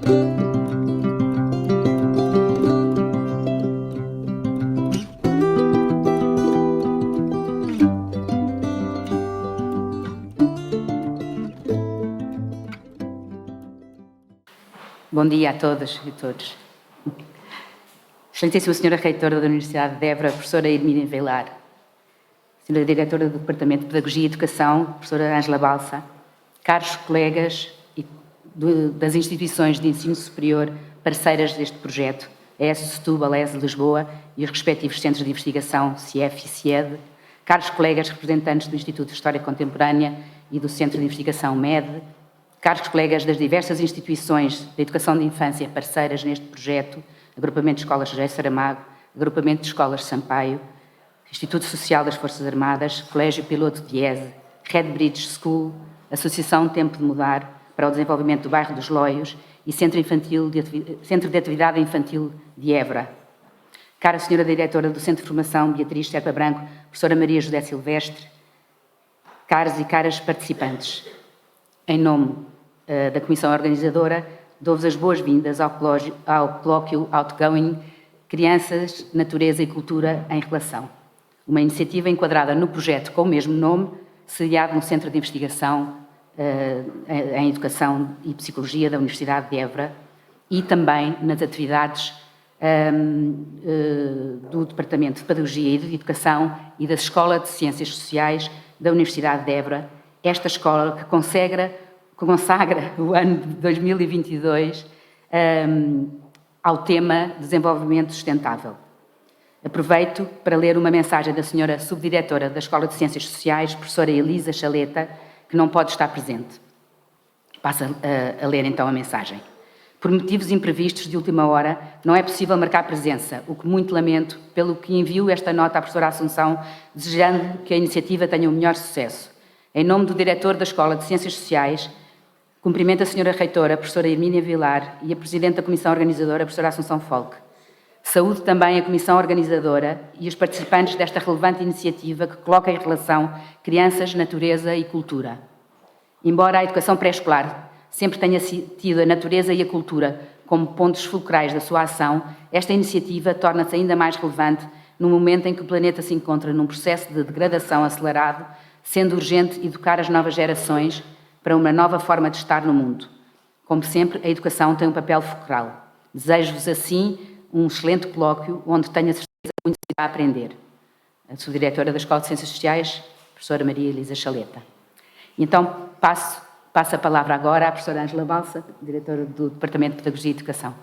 Bom dia a todas e todos. Excelentíssima Senhora Reitora da Universidade de Évora, Professora Hermínia Vilar, Senhora Diretora do Departamento de Pedagogia e Educação, Professora Ângela Balsa, caros colegas das instituições de ensino superior parceiras deste projeto, a ESO Setúbal, a ESO Lisboa e os respectivos centros de investigação CIEF e CIED, caros colegas representantes do Instituto de História Contemporânea e do Centro de Investigação MED, caros colegas das diversas instituições de educação de infância parceiras neste projeto, Agrupamento de Escolas José Saramago, Agrupamento de Escolas Sampaio, Instituto Social das Forças Armadas, Colégio Piloto de IESE, Red Bridge School, Associação Tempo de Mudar para o Desenvolvimento do Bairro dos Loios e Centro de Atividade Infantil de Évora. Cara Senhora Diretora do Centro de Formação, Beatriz Serpa Branco, Professora Maria José Silvestre, caros e caras participantes, em nome da Comissão Organizadora, dou-vos as boas-vindas ao colóquio Outgoing Crianças, Natureza e Cultura em Relação, uma iniciativa enquadrada no projeto com o mesmo nome, sediado no Centro de Investigação em Educação e Psicologia da Universidade de Évora e também nas atividades do Departamento de Pedagogia e de Educação e da Escola de Ciências Sociais da Universidade de Évora, esta escola que consagra o ano de 2022 ao tema Desenvolvimento Sustentável. Aproveito para ler uma mensagem da Senhora Subdiretora da Escola de Ciências Sociais, Professora Elisa Chaleta, que não pode estar presente. Passo a ler então a mensagem. Por motivos imprevistos de última hora, não é possível marcar presença, o que muito lamento, pelo que envio esta nota à Professora Assunção, desejando que a iniciativa tenha o melhor sucesso. Em nome do Diretor da Escola de Ciências Sociais, cumprimento a Senhora Reitora, a Professora Hermínia Vilar, e a Presidente da Comissão Organizadora, a Professora Assunção Folk. Saúde também a Comissão Organizadora e os participantes desta relevante iniciativa que coloca em relação crianças, natureza e cultura. Embora a educação pré-escolar sempre tenha tido a natureza e a cultura como pontos fulcrais da sua ação, esta iniciativa torna-se ainda mais relevante no momento em que o planeta se encontra num processo de degradação acelerado, sendo urgente educar as novas gerações para uma nova forma de estar no mundo. Como sempre, a educação tem um papel fulcral. Desejo-vos, assim, um excelente colóquio, onde tenho a certeza que muito se irá aprender. A subdiretora da Escola de Ciências Sociais, professora Maria Elisa Chaleta. Então, passo a palavra agora à professora Ângela Balsa, diretora do Departamento de Pedagogia e Educação.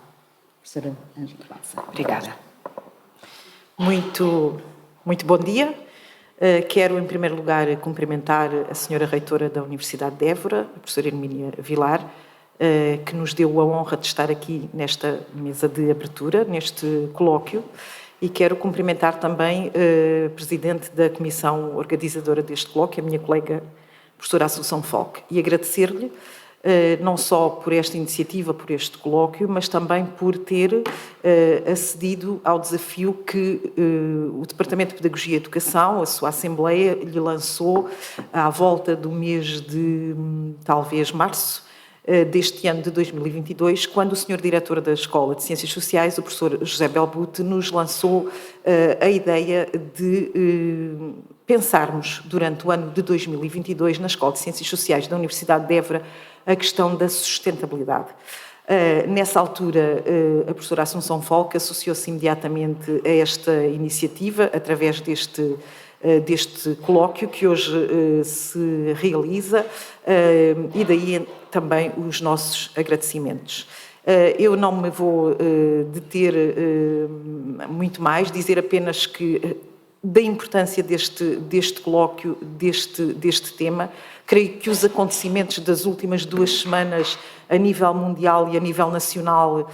Professora Ângela Balsa. Obrigada. Muito bom dia. Quero, em primeiro lugar, cumprimentar a senhora Reitora da Universidade de Évora, a professora Hermínia Vilar, que nos deu a honra de estar aqui nesta mesa de abertura, neste colóquio, e quero cumprimentar também a Presidente da Comissão Organizadora deste colóquio, a minha colega professora Assunção Folk, e agradecer-lhe não só por esta iniciativa, por este colóquio, mas também por ter acedido ao desafio que o Departamento de Pedagogia e Educação, a sua Assembleia, lhe lançou à volta do mês de, talvez, março deste ano de 2022, quando o Sr. Diretor da Escola de Ciências Sociais, o professor José Belbute, nos lançou a ideia de pensarmos, durante o ano de 2022, na Escola de Ciências Sociais da Universidade de Évora, a questão da sustentabilidade. Nessa altura, a professora Assunção Folk associou-se imediatamente a esta iniciativa, através deste colóquio que hoje se realiza, e daí também os nossos agradecimentos. Eu não me vou deter muito mais, dizer apenas que da importância deste colóquio, deste tema. Creio que os acontecimentos das últimas 2 semanas, a nível mundial e a nível nacional,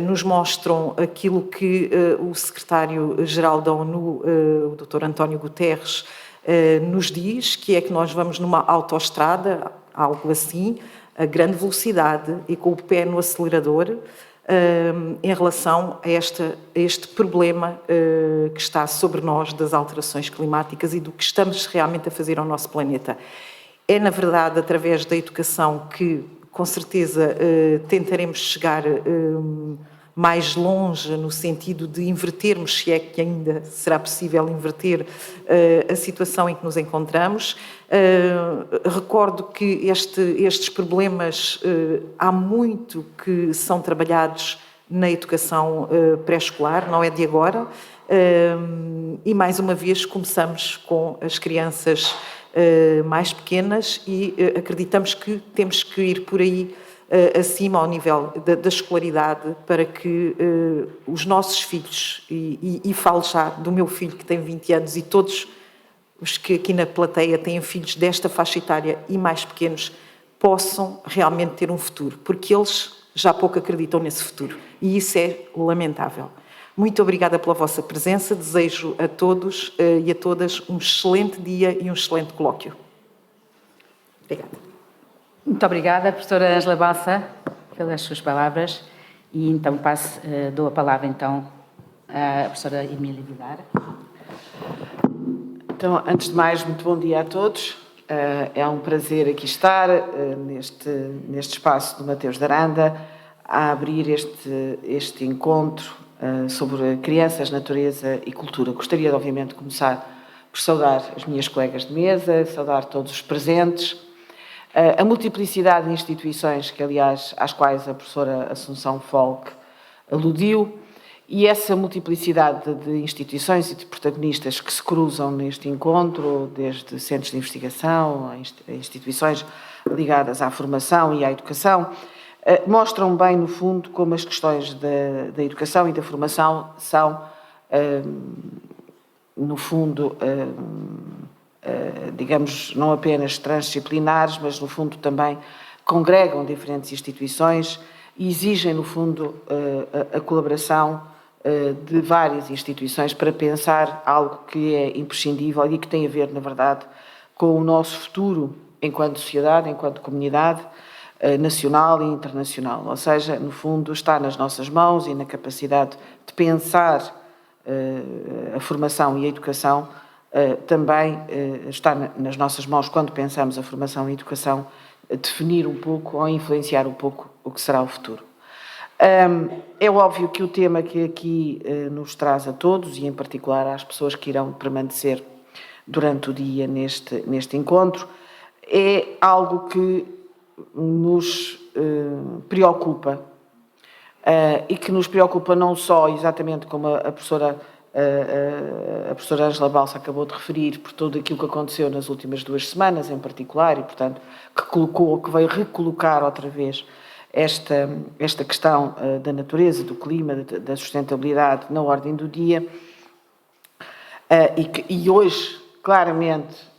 nos mostram aquilo que o secretário-geral da ONU, o Dr. António Guterres, nos diz, que é que nós vamos numa autoestrada, algo assim, a grande velocidade e com o pé no acelerador, em relação a este problema que está sobre nós das alterações climáticas e do que estamos realmente a fazer ao nosso planeta. É, na verdade, através da educação que com certeza tentaremos chegar mais longe no sentido de invertermos, se é que ainda será possível inverter a situação em que nos encontramos. Recordo que estes problemas há muito que são trabalhados na educação pré-escolar, não é de agora, e mais uma vez começamos com as crianças mais pequenas e acreditamos que temos que ir por aí acima ao nível da escolaridade para que os nossos filhos, e falo já do meu filho que tem 20 anos e todos os que aqui na plateia têm filhos desta faixa etária e mais pequenos, possam realmente ter um futuro, porque eles já pouco acreditam nesse futuro e isso é lamentável. Muito obrigada pela vossa presença, desejo a todos e a todas um excelente dia e um excelente colóquio. Obrigada. Muito obrigada, professora Ângela Balsa, pelas suas palavras. E então dou a palavra então à professora Emília Vilar. Então, antes de mais, muito bom dia a todos. É um prazer aqui estar neste espaço do Mateus de Aranda a abrir este encontro sobre crianças, natureza e cultura. Gostaria, obviamente, de começar por saudar as minhas colegas de mesa, saudar todos os presentes, a multiplicidade de instituições que, aliás, às quais a professora Assunção Folk aludiu, e essa multiplicidade de instituições e de protagonistas que se cruzam neste encontro, desde centros de investigação a instituições ligadas à formação e à educação, mostram bem, no fundo, como as questões da educação e da formação são, no fundo, digamos, não apenas transdisciplinares, mas, no fundo, também congregam diferentes instituições e exigem, no fundo, a colaboração de várias instituições para pensar algo que é imprescindível e que tem a ver, na verdade, com o nosso futuro enquanto sociedade, enquanto comunidade nacional e internacional. Ou seja, no fundo, está nas nossas mãos e na capacidade de pensar a formação e a educação também está nas nossas mãos, quando pensamos a formação e a educação, definir um pouco ou influenciar um pouco o que será o futuro. É óbvio que o tema que aqui nos traz a todos, e em particular às pessoas que irão permanecer durante o dia neste encontro, é algo que nos preocupa e que nos preocupa não só, exatamente como a professora Ângela Balsa acabou de referir, por tudo aquilo que aconteceu nas últimas 2 semanas, em particular, e, portanto, que veio recolocar outra vez esta questão da natureza, do clima, da sustentabilidade na ordem do dia, e hoje, claramente,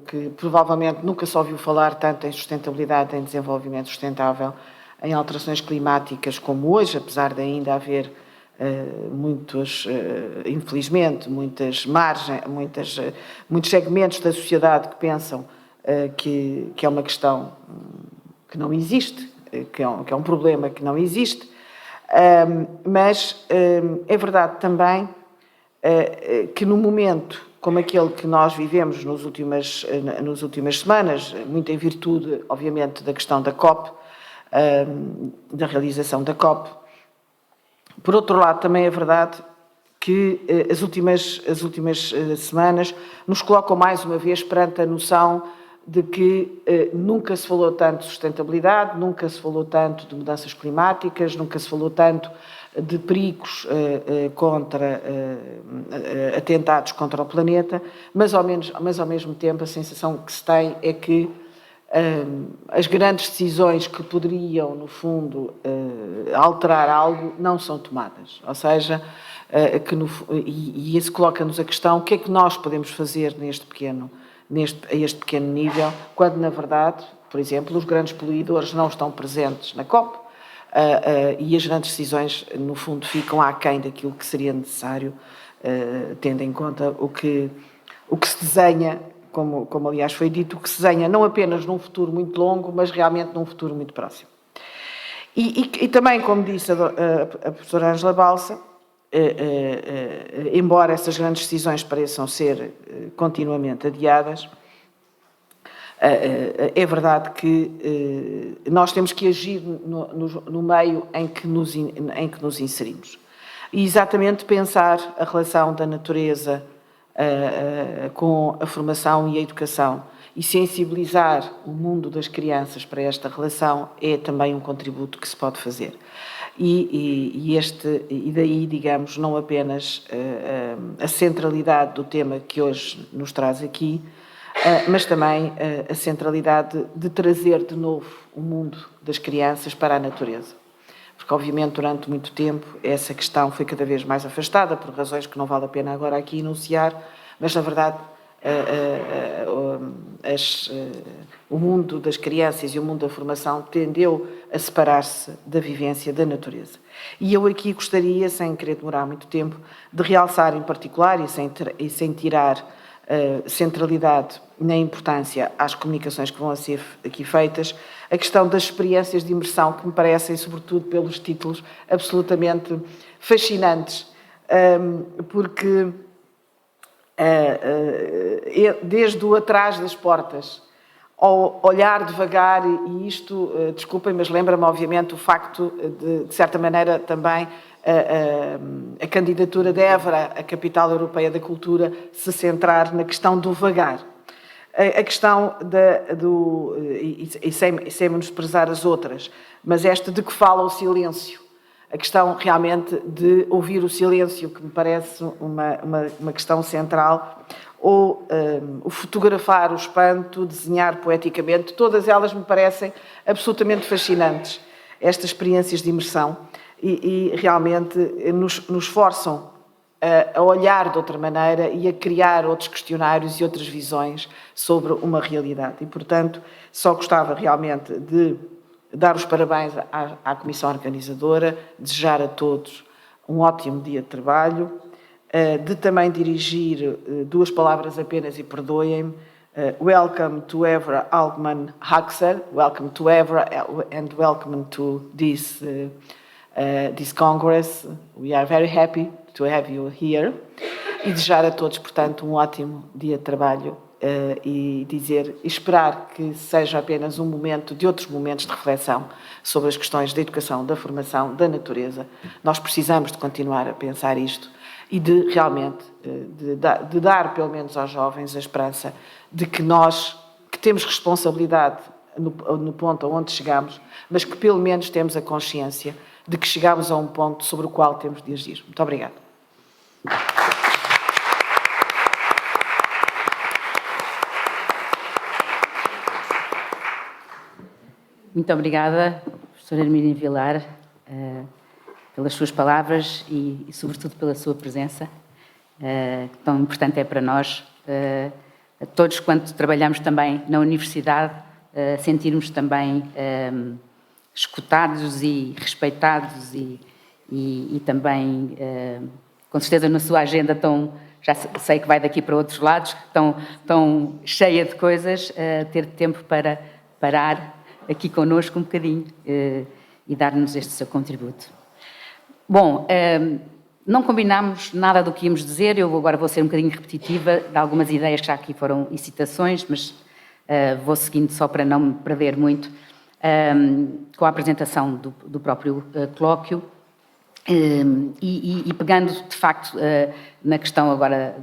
que provavelmente nunca se ouviu falar tanto em sustentabilidade, em desenvolvimento sustentável, em alterações climáticas como hoje, apesar de ainda haver infelizmente, muitos segmentos da sociedade que pensam que é uma questão que não existe, que é um problema que não existe, mas é verdade também que no momento como aquele que nós vivemos nas últimas semanas, muito em virtude, obviamente, da questão da COP, da realização da COP. Por outro lado, também é verdade que as últimas semanas nos colocam mais uma vez perante a noção de que nunca se falou tanto de sustentabilidade, nunca se falou tanto de mudanças climáticas, nunca se falou tanto de perigos contra atentados contra o planeta, mas ao mesmo tempo a sensação que se tem é que as grandes decisões que poderiam, no fundo, alterar algo não são tomadas. Ou seja, e isso coloca-nos a questão: o que é que nós podemos fazer a este pequeno nível, quando, na verdade, por exemplo, os grandes poluidores não estão presentes na COP e as grandes decisões, no fundo, ficam aquém daquilo que seria necessário, tendo em conta o que se desenha, como aliás foi dito, o que se desenha não apenas num futuro muito longo, mas realmente num futuro muito próximo. E também, como disse a professora Ângela Balsa, embora essas grandes decisões pareçam ser continuamente adiadas, É verdade que nós temos que agir no meio em que nos inserimos. E exatamente pensar a relação da natureza com a formação e a educação e sensibilizar o mundo das crianças para esta relação é também um contributo que se pode fazer. E daí, digamos, não apenas a centralidade do tema que hoje nos traz aqui, mas também a centralidade de trazer de novo o mundo das crianças para a natureza. Porque, obviamente, durante muito tempo, essa questão foi cada vez mais afastada, por razões que não vale a pena agora aqui enunciar, mas, na verdade, o mundo das crianças e o mundo da formação tendeu a separar-se da vivência da natureza. E eu aqui gostaria, sem querer demorar muito tempo, de realçar em particular e sem tirar centralidade nem importância às comunicações que vão a ser aqui feitas, a questão das experiências de imersão que me parecem, sobretudo pelos títulos, absolutamente fascinantes, porque desde o atrás das portas ao olhar devagar, e isto, desculpem, mas lembra-me obviamente o facto de certa maneira também a candidatura de Évora à Capital Europeia da Cultura se centrar na questão do vagar. A questão e sem menosprezar as outras, mas esta de que fala o silêncio. A questão realmente de ouvir o silêncio, que me parece uma questão central, ou o fotografar o espanto, desenhar poeticamente, todas elas me parecem absolutamente fascinantes, estas experiências de imersão, e realmente nos forçam a olhar de outra maneira e a criar outros questionários e outras visões sobre uma realidade. E, portanto, só gostava realmente de dar os parabéns à Comissão Organizadora, desejar a todos um ótimo dia de trabalho, de também dirigir duas palavras apenas e perdoem-me. Welcome to Évora Altman Haxer, welcome to Évora and welcome to this Congress. We are very happy to have you here. E desejar a todos, portanto, um ótimo dia de trabalho e esperar que seja apenas um momento de outros momentos de reflexão sobre as questões da educação, da formação, da natureza. Nós precisamos de continuar a pensar isto e de realmente de dar pelo menos aos jovens a esperança de que nós, que temos responsabilidade no ponto onde chegamos, mas que pelo menos temos a consciência de que chegamos a um ponto sobre o qual temos de agir. Muito obrigada. Muito obrigada, professora Hermínia Vilar, pelas suas palavras e, sobretudo, pela sua presença, que tão importante é para nós, a todos quanto trabalhamos também na universidade, sentirmos também escutados e respeitados e também, com certeza, na sua agenda já sei que vai daqui para outros lados, tão cheia de coisas, ter tempo para parar aqui connosco um bocadinho e dar-nos este seu contributo. Bom, não combinámos nada do que íamos dizer, eu agora vou ser um bocadinho repetitiva de algumas ideias que já aqui foram e citações, mas vou seguindo só para não me perder muito, com a apresentação do próprio colóquio e pegando, de facto, na questão agora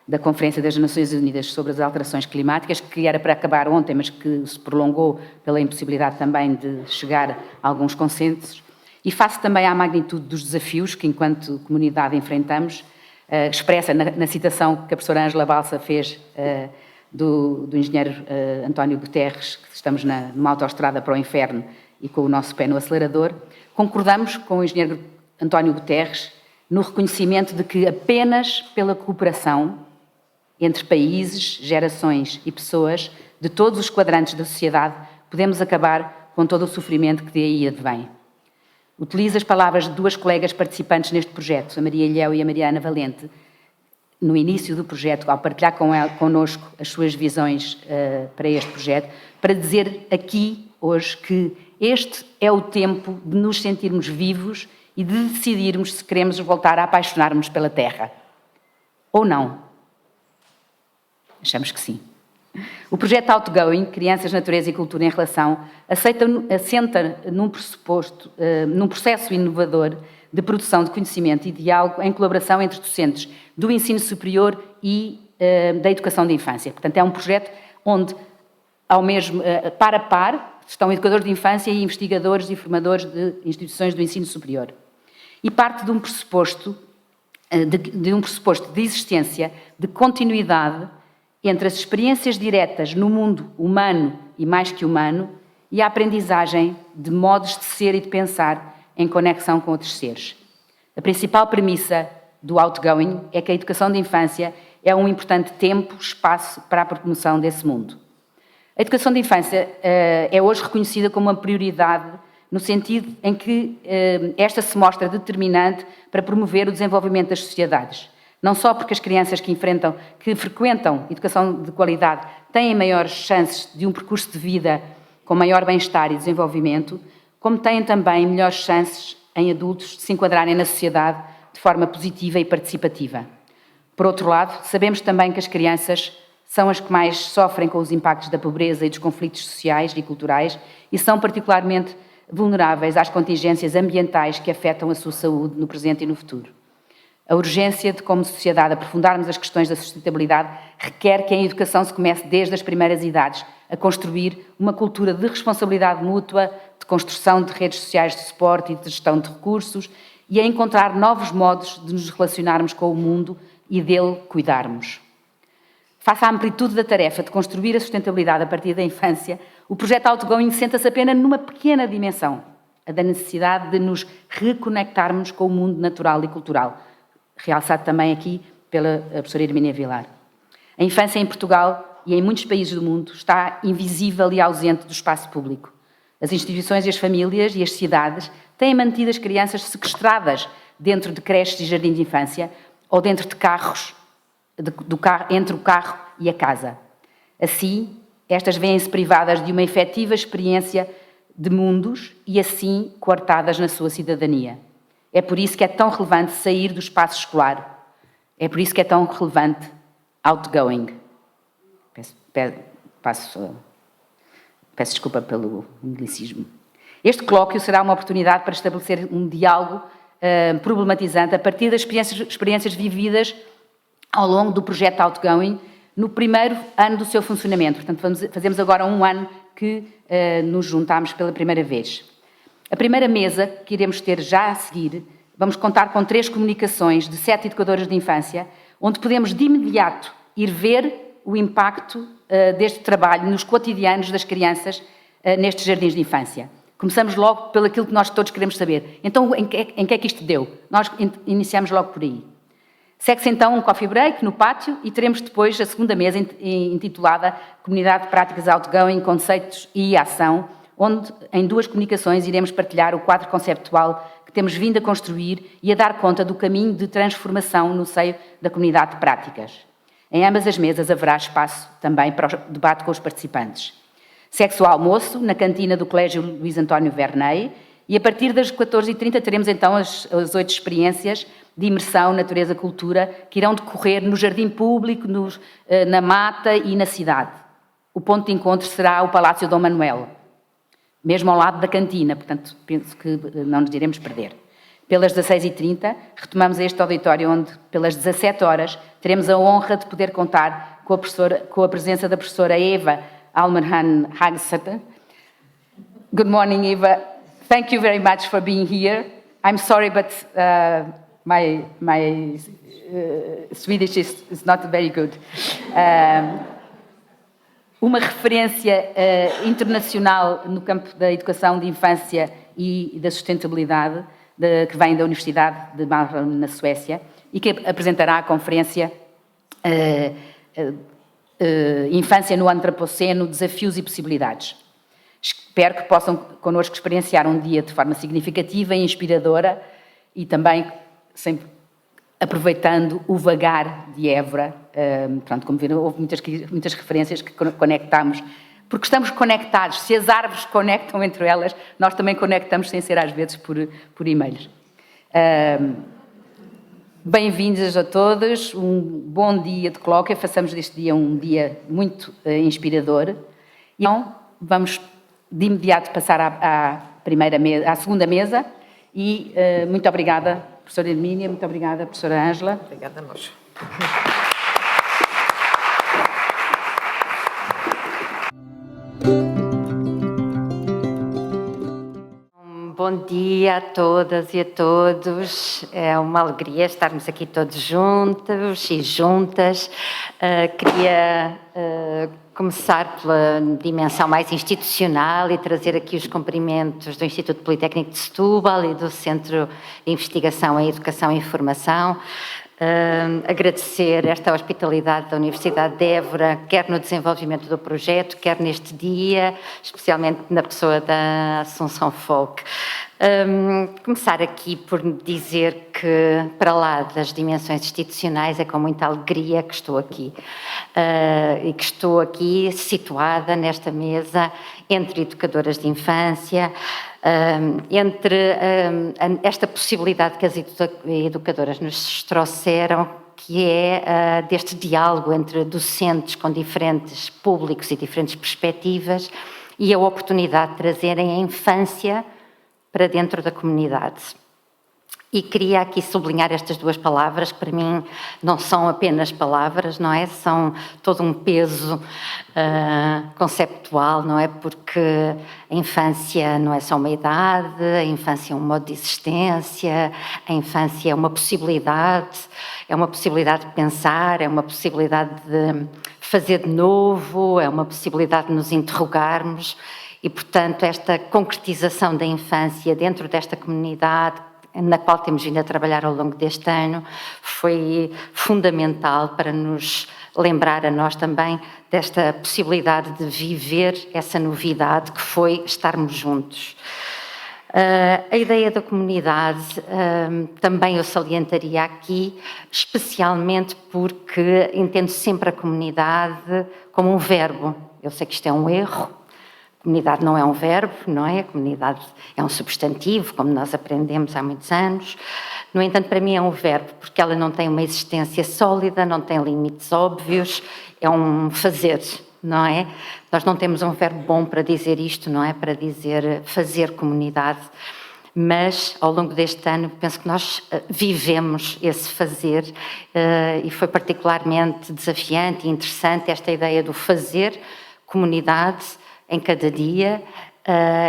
da Conferência das Nações Unidas sobre as Alterações Climáticas, que era para acabar ontem, mas que se prolongou pela impossibilidade também de chegar a alguns consensos, e face também à magnitude dos desafios que, enquanto comunidade, enfrentamos, expressa na citação que a professora Ângela Balsa fez do engenheiro António Guterres, que estamos numa autoestrada para o inferno e com o nosso pé no acelerador, concordamos com o engenheiro António Guterres no reconhecimento de que apenas pela cooperação entre países, gerações e pessoas de todos os quadrantes da sociedade podemos acabar com todo o sofrimento que daí advém. Utilizo as palavras de duas colegas participantes neste projeto, a Maria Ilhéu e a Mariana Valente, no início do projeto, ao partilhar connosco as suas visões para este projeto, para dizer aqui, hoje, que este é o tempo de nos sentirmos vivos e de decidirmos se queremos voltar a apaixonar-nos pela Terra. Ou não. Achamos que sim. O projeto Outgoing, Crianças, Natureza e Cultura em Relação, assenta num processo inovador de produção de conhecimento e diálogo em colaboração entre docentes do ensino superior e da educação de infância. Portanto, é um projeto onde, ao mesmo, par a par, estão educadores de infância e investigadores e formadores de instituições do ensino superior. E parte de um pressuposto de existência, de continuidade entre as experiências diretas no mundo humano e mais que humano e a aprendizagem de modos de ser e de pensar em conexão com outros seres. A principal premissa do Outgoing é que a educação de infância é um importante tempo, espaço para a promoção desse mundo. A educação de infância é hoje reconhecida como uma prioridade no sentido em que esta se mostra determinante para promover o desenvolvimento das sociedades. Não só porque as crianças que frequentam educação de qualidade têm maiores chances de um percurso de vida com maior bem-estar e desenvolvimento, como têm também melhores chances em adultos de se enquadrarem na sociedade de forma positiva e participativa. Por outro lado, sabemos também que as crianças são as que mais sofrem com os impactos da pobreza e dos conflitos sociais e culturais e são particularmente vulneráveis às contingências ambientais que afetam a sua saúde no presente e no futuro. A urgência de, como sociedade, aprofundarmos as questões da sustentabilidade requer que a educação se comece desde as primeiras idades a construir uma cultura de responsabilidade mútua, de construção de redes sociais de suporte e de gestão de recursos e a encontrar novos modos de nos relacionarmos com o mundo e dele cuidarmos. Face à amplitude da tarefa de construir a sustentabilidade a partir da infância, o projeto Outgoing senta-se apenas numa pequena dimensão, a da necessidade de nos reconectarmos com o mundo natural e cultural, realçado também aqui pela professora Hermínia Vilar. A infância em Portugal e em muitos países do mundo está invisível e ausente do espaço público. As instituições e as famílias e as cidades têm mantido as crianças sequestradas dentro de creches e jardins de infância ou dentro de carros, entre o carro e a casa. Assim, estas vêem-se privadas de uma efetiva experiência de mundos e assim coartadas na sua cidadania. É por isso que é tão relevante sair do espaço escolar. É por isso que é tão relevante Outgoing. Peço desculpa pelo anglicismo. Este colóquio será uma oportunidade para estabelecer um diálogo problematizante a partir das experiências vividas ao longo do projeto Outgoing no primeiro ano do seu funcionamento. Portanto, fazemos agora um ano que nos juntámos pela primeira vez. A primeira mesa que iremos ter já a seguir, vamos contar com 3 comunicações de 7 educadoras de infância, onde podemos de imediato ir ver o impacto deste trabalho nos cotidianos das crianças nestes jardins de infância. Começamos logo pelo aquilo que nós todos queremos saber. Então, em que é que isto deu? Nós iniciamos logo por aí. Segue-se então um coffee break no pátio e teremos depois a segunda mesa intitulada Comunidade de Práticas Outgoing, Conceitos e Ação, onde em 2 comunicações iremos partilhar o quadro conceptual que temos vindo a construir e a dar conta do caminho de transformação no seio da comunidade de práticas. Em ambas as mesas haverá espaço também para o debate com os participantes. Segue-se o almoço na cantina do Colégio Luís António Verney e a partir das 14h30 teremos então as 8 experiências de imersão, natureza, cultura, que irão decorrer no jardim público, na mata e na cidade. O ponto de encontro será o Palácio Dom Manuel, mesmo ao lado da cantina, portanto, penso que não nos iremos perder. Pelas 16h30, retomamos este auditório onde, pelas 17 horas, teremos a honra de poder contar com a presença da professora Eva Almerhan Hagstetter. Good morning, Eva. Thank you very much for being here. I'm sorry, but my Swedish is not very good. Uma referência internacional no campo da educação de infância e da sustentabilidade, que vem da Universidade de Malmö, na Suécia, e que apresentará a conferência Infância no Antropoceno, Desafios e Possibilidades. Espero que possam connosco experienciar um dia de forma significativa e inspiradora e também sempre aproveitando o vagar de Évora. Pronto, como viram, houve muitas referências que conectamos, porque estamos conectados. Se as árvores conectam entre elas, nós também conectamos sem ser às vezes por e-mails. Bem-vindos a todos, um bom dia de colóquio, façamos deste dia um dia muito inspirador. Então, vamos de imediato passar à segunda mesa e muito obrigada, professora Hermínia, muito obrigada, professora Ângela. Obrigada a nós. Bom dia a todas e a todos. É uma alegria estarmos aqui todos juntos e juntas. Queria começar pela dimensão mais institucional e trazer aqui os cumprimentos do Instituto Politécnico de Setúbal e do Centro de Investigação em Educação e Formação. Agradecer esta hospitalidade da Universidade de Évora, quer no desenvolvimento do projeto, quer neste dia, especialmente na pessoa da Assunção Folk. Começar aqui por dizer que, para lá das dimensões institucionais, é com muita alegria que estou aqui. E que estou aqui situada nesta mesa entre educadoras de infância, entre esta possibilidade que as educadoras nos trouxeram, que é deste diálogo entre docentes com diferentes públicos e diferentes perspectivas e a oportunidade de trazerem a infância para dentro da comunidade. E queria aqui sublinhar estas duas palavras, que para mim não são apenas palavras, não é? São todo um peso conceptual, não é? Porque a infância não é só uma idade, a infância é um modo de existência, a infância é uma possibilidade de pensar, é uma possibilidade de fazer de novo, é uma possibilidade de nos interrogarmos e, portanto, esta concretização da infância dentro desta comunidade na qual temos vindo a trabalhar ao longo deste ano, foi fundamental para nos lembrar a nós também desta possibilidade de viver essa novidade que foi estarmos juntos. A ideia da comunidade também eu salientaria aqui, especialmente porque entendo sempre a comunidade como um verbo. Eu sei que isto é um erro. Comunidade não é um verbo, não é? A comunidade é um substantivo, como nós aprendemos há muitos anos. No entanto, para mim é um verbo, porque ela não tem uma existência sólida, não tem limites óbvios, é um fazer, não é? Nós não temos um verbo bom para dizer isto, não é? Para dizer fazer comunidade. Mas, ao longo deste ano, penso que nós vivemos esse fazer e foi particularmente desafiante e interessante esta ideia do fazer comunidade em cada dia,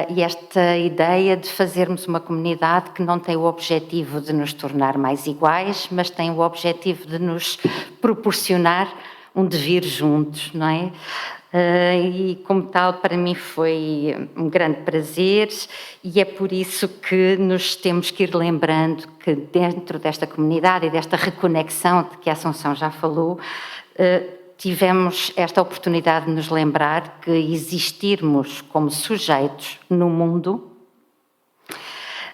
e esta ideia de fazermos uma comunidade que não tem o objetivo de nos tornar mais iguais, mas tem o objetivo de nos proporcionar um devir juntos, não é? E como tal, para mim foi um grande prazer e é por isso que nos temos que ir lembrando que dentro desta comunidade e desta reconexão de que a Assunção já falou, tivemos esta oportunidade de nos lembrar que existirmos como sujeitos no mundo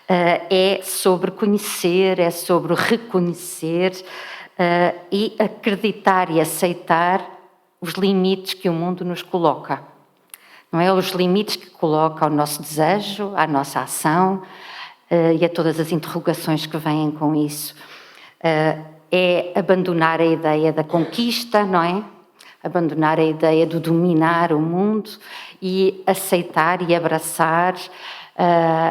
é sobre conhecer, é sobre reconhecer e acreditar e aceitar os limites que o mundo nos coloca. Não é? Os limites que coloca ao nosso desejo, à nossa ação e a todas as interrogações que vêm com isso. É abandonar a ideia da conquista, não é? Abandonar a ideia de dominar o mundo e aceitar e abraçar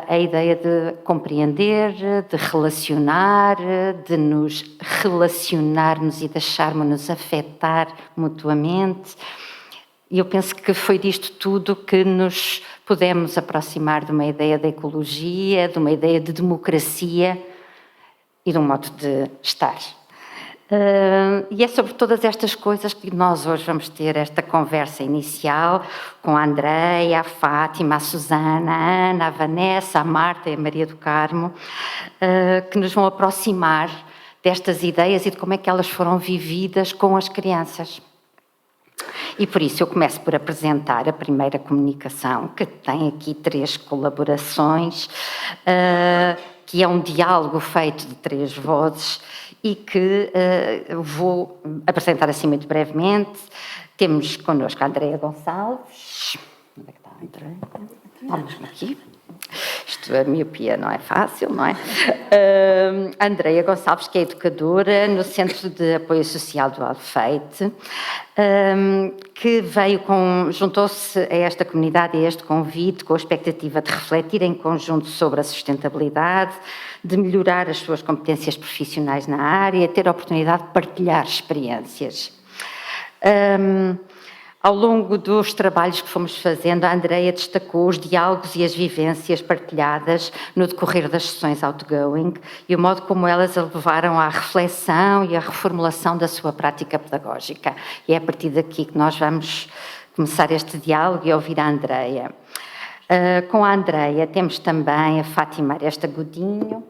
a ideia de compreender, de relacionar, de nos relacionarmos e deixarmos-nos afetar mutuamente. E eu penso que foi disto tudo que nos pudemos aproximar de uma ideia de ecologia, de uma ideia de democracia e de um modo de estar. E é sobre todas estas coisas que nós hoje vamos ter esta conversa inicial com a Andreia, a Fátima, a Susana, a Ana, a Vanessa, a Marta e a Maria do Carmo, que nos vão aproximar destas ideias e de como é que elas foram vividas com as crianças. E por isso eu começo por apresentar a primeira comunicação, que tem aqui 3 colaborações, que é um diálogo feito de 3 vozes e que vou apresentar assim muito brevemente. Temos connosco a Andreia Gonçalves. Onde é que está a Andreia? Estamos aqui. Isto, a miopia não é fácil, não é? Andreia Gonçalves, que é educadora no Centro de Apoio Social do Alfeite, que juntou-se a esta comunidade e a este convite com a expectativa de refletir em conjunto sobre a sustentabilidade, de melhorar as suas competências profissionais na área, ter a oportunidade de partilhar experiências. Ao longo dos trabalhos que fomos fazendo, a Andreia destacou os diálogos e as vivências partilhadas no decorrer das sessões outgoing e o modo como elas a levaram à reflexão e à reformulação da sua prática pedagógica. E é a partir daqui que nós vamos começar este diálogo e ouvir a Andreia. Com a Andreia temos também a Fátima Aresta Godinho,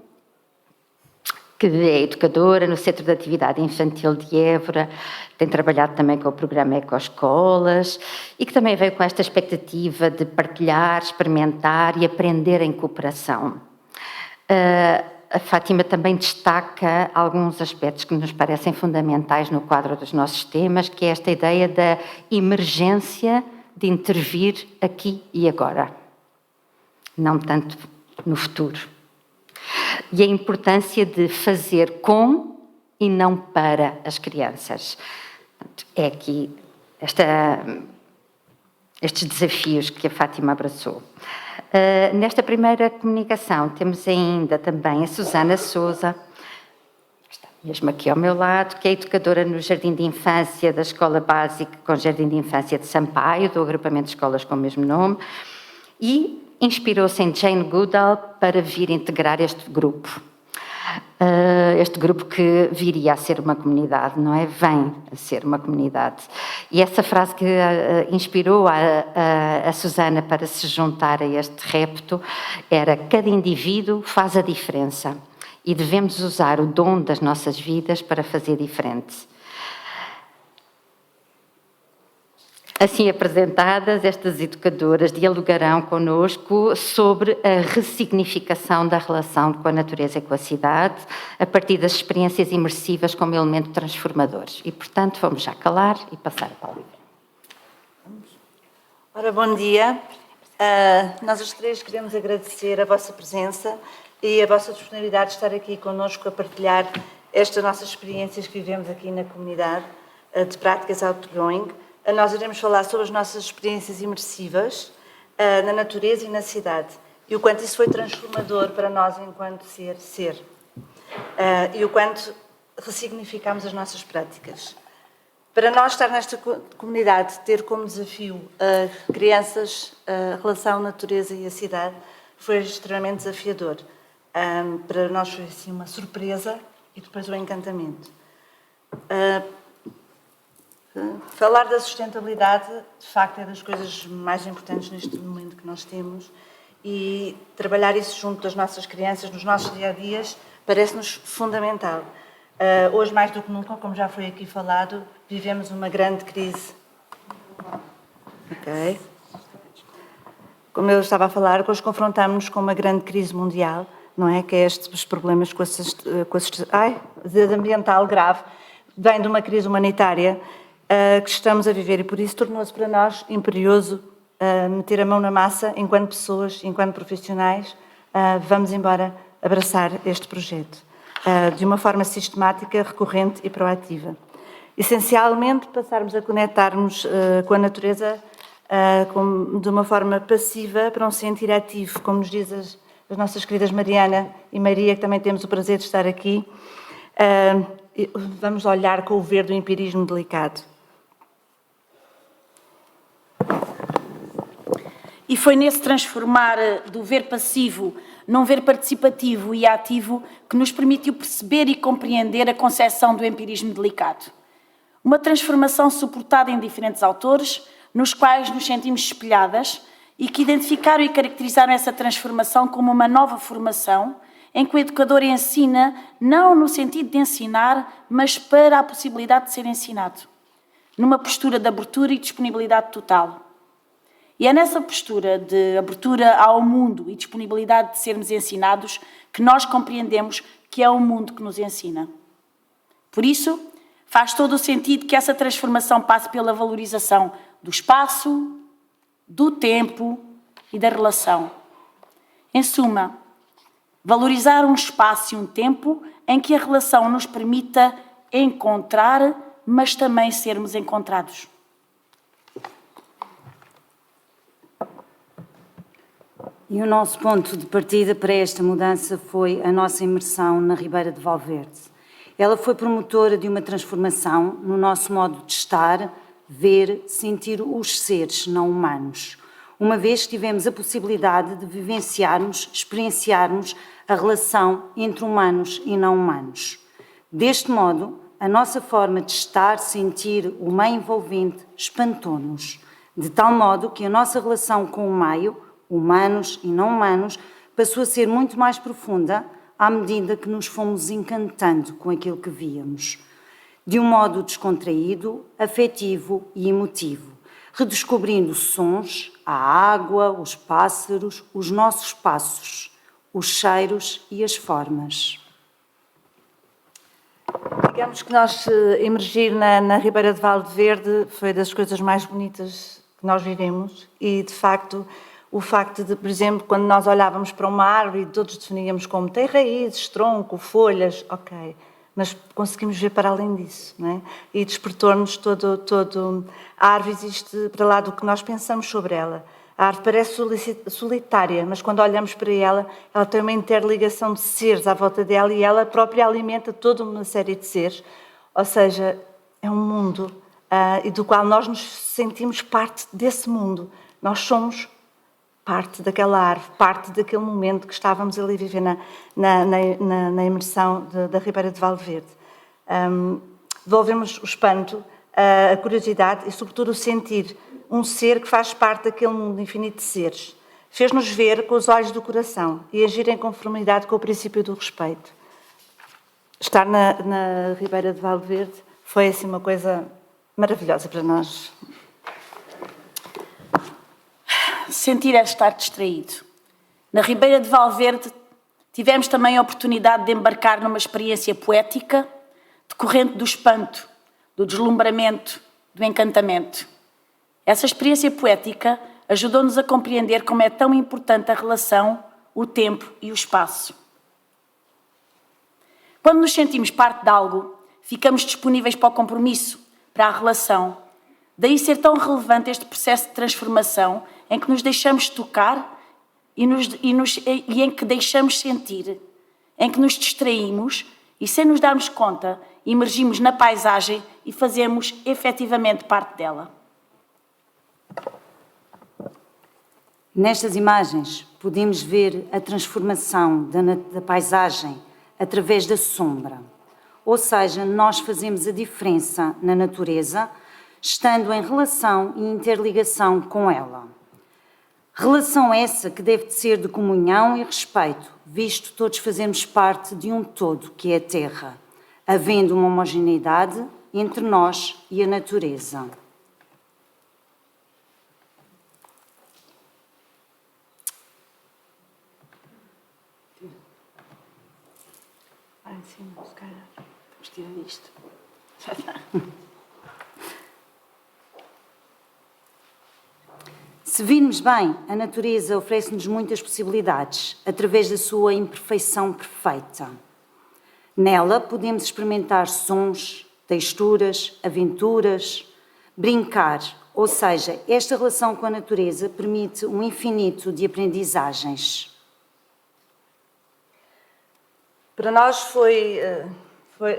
que é educadora no Centro de Atividade Infantil de Évora, tem trabalhado também com o programa Ecoescolas e que também veio com esta expectativa de partilhar, experimentar e aprender em cooperação. A Fátima também destaca alguns aspectos que nos parecem fundamentais no quadro dos nossos temas, que é esta ideia da emergência de intervir aqui e agora, não tanto no futuro. E a importância de fazer com e não para as crianças. É aqui estes desafios que a Fátima abraçou. Nesta primeira comunicação temos ainda também a Susana Sousa, está mesmo aqui ao meu lado, que é educadora no Jardim de Infância da Escola Básica com Jardim de Infância de Sampaio, do agrupamento de escolas com o mesmo nome, e inspirou-se em Jane Goodall para vir integrar este grupo. Este grupo que viria a ser uma comunidade, não é? Vem a ser uma comunidade. E essa frase que inspirou a Susana para se juntar a este repto era: cada indivíduo faz a diferença e devemos usar o dom das nossas vidas para fazer diferente. Assim apresentadas, estas educadoras dialogarão connosco sobre a ressignificação da relação com a natureza e com a cidade, a partir das experiências imersivas como elemento transformador. E, portanto, vamos já calar e passar a palavra. Ora, bom dia. Nós os três queremos agradecer a vossa presença e a vossa disponibilidade de estar aqui connosco a partilhar estas nossas experiências que vivemos aqui na comunidade de práticas outgoing. Nós iremos falar sobre as nossas experiências imersivas na natureza e na cidade e o quanto isso foi transformador para nós enquanto ser e o quanto ressignificámos as nossas práticas. Para nós estar nesta comunidade, ter como desafio crianças, a relação natureza e a cidade foi extremamente desafiador. Para nós foi assim uma surpresa e depois um encantamento. Falar da sustentabilidade, de facto, é das coisas mais importantes neste momento que nós temos e trabalhar isso junto das nossas crianças, nos nossos dia-a-dias, parece-nos fundamental. Hoje, mais do que nunca, como já foi aqui falado, vivemos uma grande crise. Ok. Como eu estava a falar, hoje confrontamos-nos com uma grande crise mundial, não é? Que é estes problemas de ambiental grave, vem de uma crise humanitária que estamos a viver e por isso tornou-se para nós imperioso meter a mão na massa enquanto pessoas, enquanto profissionais, vamos embora abraçar este projeto de uma forma sistemática, recorrente e proativa. Essencialmente, passarmos a conectarmos com a natureza de uma forma passiva para um sentir ativo, como nos diz as nossas queridas Mariana e Maria, que também temos o prazer de estar aqui. Vamos olhar com o ver do empirismo delicado. E foi nesse transformar do ver passivo num ver participativo e ativo que nos permitiu perceber e compreender a concepção do empirismo delicado. Uma transformação suportada em diferentes autores, nos quais nos sentimos espelhadas e que identificaram e caracterizaram essa transformação como uma nova formação em que o educador ensina não no sentido de ensinar, mas para a possibilidade de ser ensinado, numa postura de abertura e disponibilidade total. E é nessa postura de abertura ao mundo e disponibilidade de sermos ensinados que nós compreendemos que é o mundo que nos ensina. Por isso, faz todo o sentido que essa transformação passe pela valorização do espaço, do tempo e da relação. Em suma, valorizar um espaço e um tempo em que a relação nos permita encontrar, mas também sermos encontrados. E o nosso ponto de partida para esta mudança foi a nossa imersão na Ribeira de Valverde. Ela foi promotora de uma transformação no nosso modo de estar, ver, sentir os seres não humanos, uma vez que tivemos a possibilidade de vivenciarmos, experienciarmos a relação entre humanos e não humanos. Deste modo, a nossa forma de estar, sentir o meio envolvente espantou-nos, de tal modo que a nossa relação com o meio, humanos e não humanos, passou a ser muito mais profunda à medida que nos fomos encantando com aquilo que víamos, de um modo descontraído, afetivo e emotivo, redescobrindo sons, a água, os pássaros, os nossos passos, os cheiros e as formas. Digamos que nós emergir na Ribeira de Valverde foi das coisas mais bonitas que nós vivemos e, de facto, o facto de, por exemplo, quando nós olhávamos para uma árvore e todos definíamos como tem raízes, tronco, folhas, ok, mas conseguimos ver para além disso, não é? E despertou-nos todo a árvore existe para lá do que nós pensamos sobre ela. A árvore parece solitária, mas quando olhamos para ela, ela tem uma interligação de seres à volta dela e ela própria alimenta toda uma série de seres. Ou seja, é um mundo e do qual nós nos sentimos parte desse mundo. Nós somos parte daquela árvore, parte daquele momento que estávamos ali a viver na imersão da Ribeira de Valverde. Devolvemos o espanto, a curiosidade e, sobretudo, o sentir. Um ser que faz parte daquele mundo infinito de seres. Fez-nos ver com os olhos do coração e agir em conformidade com o princípio do respeito. Estar na Ribeira de Valverde foi assim uma coisa maravilhosa para nós. Sentir é estar distraído. Na Ribeira de Valverde tivemos também a oportunidade de embarcar numa experiência poética decorrente do espanto, do deslumbramento, do encantamento. Essa experiência poética ajudou-nos a compreender como é tão importante a relação, o tempo e o espaço. Quando nos sentimos parte de algo, ficamos disponíveis para o compromisso, para a relação. Daí ser tão relevante este processo de transformação em que nos deixamos tocar e em que deixamos sentir, em que nos distraímos e, sem nos darmos conta, emergimos na paisagem e fazemos efetivamente parte dela. Nestas imagens, podemos ver a transformação da paisagem através da sombra. Ou seja, nós fazemos a diferença na natureza, estando em relação e interligação com ela. Relação essa que deve de ser de comunhão e respeito, visto todos fazemos parte de um todo, que é a Terra, havendo uma homogeneidade entre nós e a natureza. Vai em cima, se calhar. Vamos tirar isto. Se virmos bem, a natureza oferece-nos muitas possibilidades, através da sua imperfeição perfeita. Nela podemos experimentar sons, texturas, aventuras, brincar, ou seja, esta relação com a natureza permite um infinito de aprendizagens. Para nós foi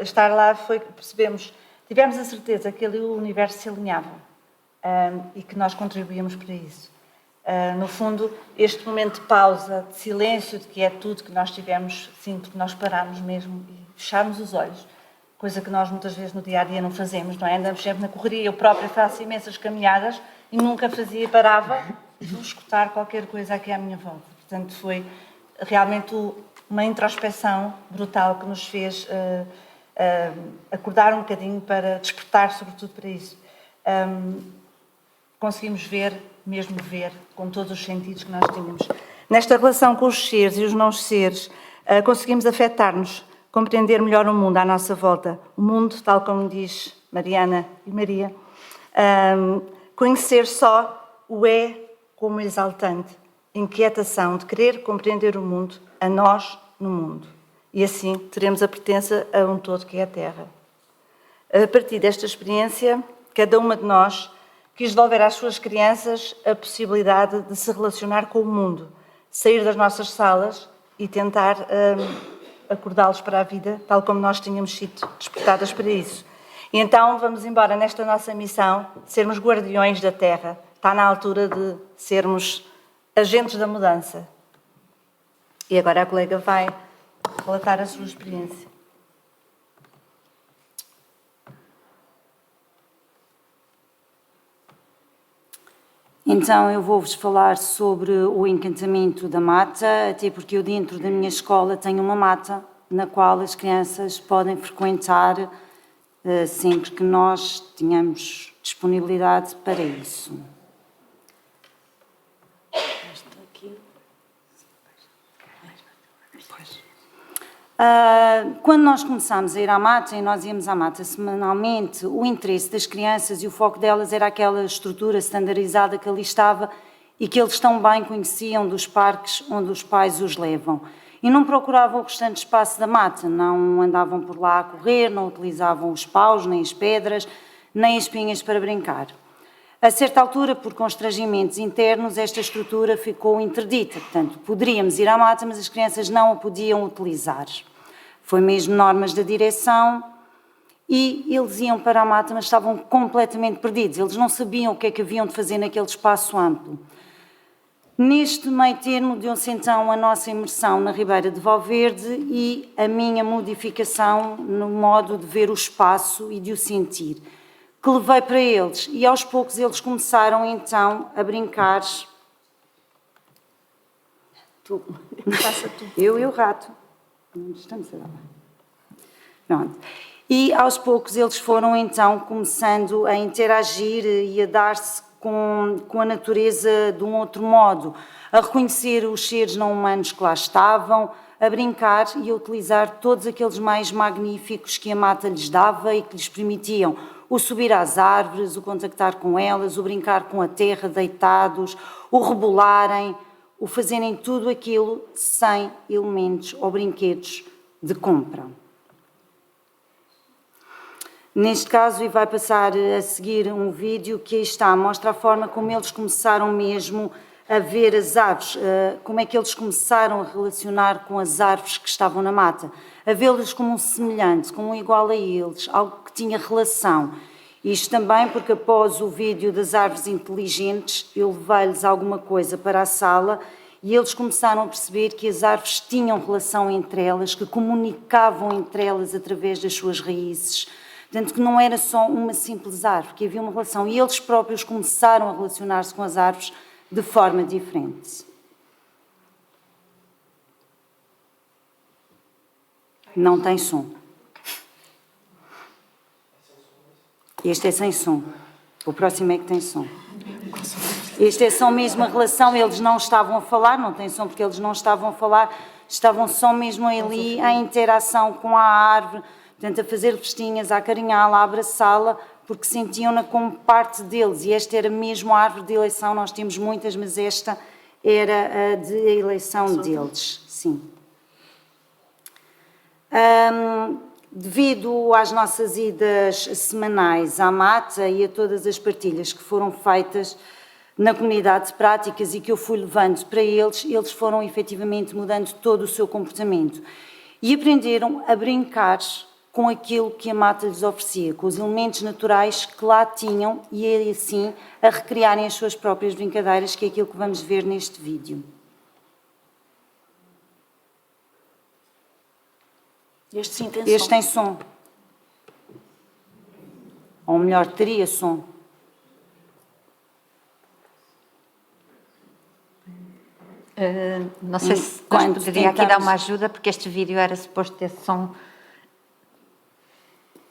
estar lá, percebemos, tivemos a certeza que ali o universo se alinhava. E que nós contribuímos para isso. No fundo, este momento de pausa, de silêncio, de quietude que nós tivemos, sinto que nós parámos mesmo e fechámos os olhos, coisa que nós muitas vezes no dia-a-dia não fazemos, não é? Andamos sempre na correria, eu própria faço imensas caminhadas e nunca fazia, parava e vou escutar qualquer coisa aqui à minha volta. Portanto, foi realmente uma introspeção brutal que nos fez acordar um bocadinho para despertar, sobretudo para isso. Conseguimos ver, mesmo ver, com todos os sentidos que nós tínhamos. Nesta relação com os seres e os não seres, conseguimos afetar-nos, compreender melhor o mundo à nossa volta. O mundo, tal como diz Mariana e Maria, conhecer só o é como exaltante inquietação de querer compreender o mundo, a nós no mundo. E assim teremos a pertença a um todo que é a Terra. A partir desta experiência, cada uma de nós quis devolver às suas crianças a possibilidade de se relacionar com o mundo, sair das nossas salas e tentar acordá-los para a vida, tal como nós tínhamos sido despertadas para isso. E então vamos embora nesta nossa missão, sermos guardiões da Terra. Está na altura de sermos agentes da mudança. E agora a colega vai relatar a sua experiência. Então, eu vou-vos falar sobre o encantamento da mata, até porque eu dentro da minha escola tenho uma mata na qual as crianças podem frequentar sempre que nós tenhamos disponibilidade para isso. Quando nós começámos a ir à mata, e nós íamos à mata semanalmente, o interesse das crianças e o foco delas era aquela estrutura standardizada que ali estava e que eles tão bem conheciam dos parques onde os pais os levam. E não procuravam o restante espaço da mata, não andavam por lá a correr, não utilizavam os paus, nem as pedras, nem as pinhas para brincar. A certa altura, por constrangimentos internos, esta estrutura ficou interdita. Portanto, poderíamos ir à mata, mas as crianças não a podiam utilizar. Foi mesmo normas da direção e eles iam para a mata, mas estavam completamente perdidos. Eles não sabiam o que é que haviam de fazer naquele espaço amplo. Neste meio termo, deu-se então a nossa imersão na Ribeira de Valverde e a minha modificação no modo de ver o espaço e de o sentir, que levei para eles, e aos poucos eles começaram então a brincar. Passa tu. Eu e o rato. Não estamos a dar bem. Pronto. E aos poucos eles foram então começando a interagir e a dar-se com a natureza de um outro modo, a reconhecer os seres não humanos que lá estavam, a brincar e a utilizar todos aqueles meios magníficos que a mata lhes dava e que lhes permitiam o subir às árvores, o contactar com elas, o brincar com a terra deitados, o rebolarem, o fazerem tudo aquilo sem elementos ou brinquedos de compra. Neste caso, e vai passar a seguir um vídeo que aí está, mostra a forma como eles começaram mesmo a ver as árvores, como é que eles começaram a relacionar com as árvores que estavam na mata, a vê-las como um semelhante, como um igual a eles, algo que tinha relação. Isto também porque após o vídeo das árvores inteligentes, eu levei-lhes alguma coisa para a sala e eles começaram a perceber que as árvores tinham relação entre elas, que comunicavam entre elas através das suas raízes. Portanto, que não era só uma simples árvore, que havia uma relação. E eles próprios começaram a relacionar-se com as árvores de forma diferente. Não tem som. Este é sem som. O próximo é que tem som. Este é só mesmo a relação, eles não estavam a falar, não tem som porque eles não estavam a falar, estavam só mesmo ali em interação com a árvore, portanto, a fazer festinhas, a acarinhá-la, a abraçá-la, porque sentiam-na como parte deles. E esta era mesmo a árvore de eleição, nós temos muitas, mas esta era a de eleição deles, sim. Devido às nossas idas semanais à mata e a todas as partilhas que foram feitas na comunidade de práticas e que eu fui levando para eles, eles foram efetivamente mudando todo o seu comportamento e aprenderam a brincar com aquilo que a mata lhes oferecia, com os elementos naturais que lá tinham e assim a recriarem as suas próprias brincadeiras, que é aquilo que vamos ver neste vídeo. Este sim tem som. Este tem som. Ou melhor, teria som. Não sei se poderia aqui dar uma ajuda, porque este vídeo era suposto ter som.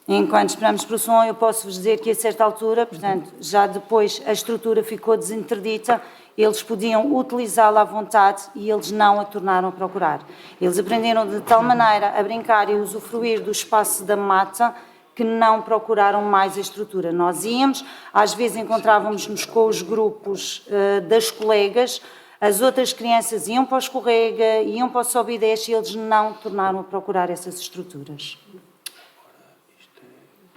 Enquanto esperamos pelo som, eu posso-vos dizer que a certa altura, portanto, já depois a estrutura ficou desinterdita, eles podiam utilizá-la à vontade e eles não a tornaram a procurar. Eles aprenderam de tal maneira a brincar e usufruir do espaço da mata que não procuraram mais a estrutura. Nós íamos, às vezes encontrávamos-nos com os grupos das colegas As outras crianças iam para o escorrega, iam para o sobe e desce e eles não tornaram a procurar essas estruturas. Isto é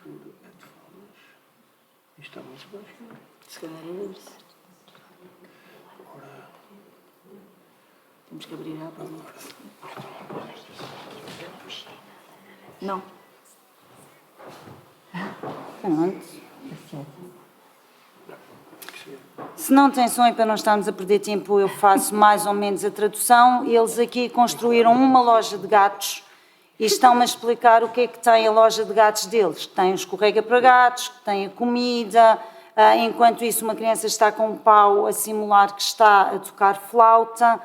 puro é de falas. Isto está muito baixo. Se calhar é isso. Temos que abrir a porta. Não. Pronto. Se não tem som e para não estarmos a perder tempo, eu faço mais ou menos a tradução. Eles aqui construíram uma loja de gatos e estão-me a explicar o que é que tem a loja de gatos deles. Tem um escorrega para gatos, tem a comida, enquanto isso uma criança está com um pau a simular que está a tocar flauta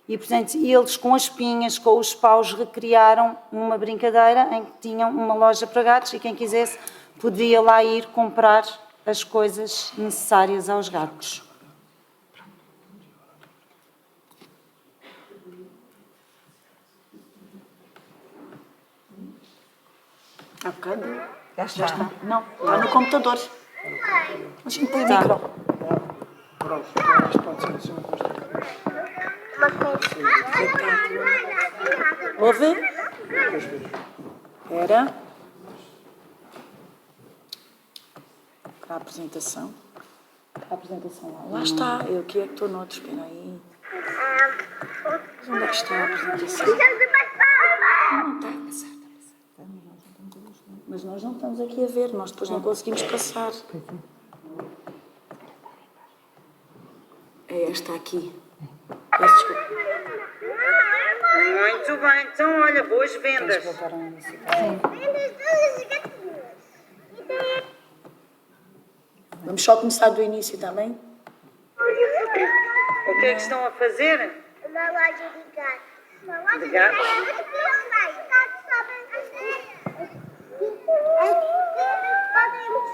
e, portanto, eles com as pinhas, com os paus, recriaram uma brincadeira em que tinham uma loja para gatos e quem quisesse podia lá ir comprar as coisas necessárias aos gatos. Há bocado? Já está. Não, está no computador. A gente põe o Tá. micro. Pronto, isto pode ser assim uma coisa. Ouve? Espera. Para a apresentação. A apresentação lá. Lá está. Eu aqui é que estou noutro. Espera aí. Mas onde é que está a apresentação? Não está a passar. Mas nós não estamos aqui a ver. Nós depois não conseguimos passar. É esta aqui. Peço desculpa. Muito bem, então olha, boas vendas. Vamos só começar do início também? O que é que estão a fazer? Uma loja de gatos. Uma loja De gatos? Podemos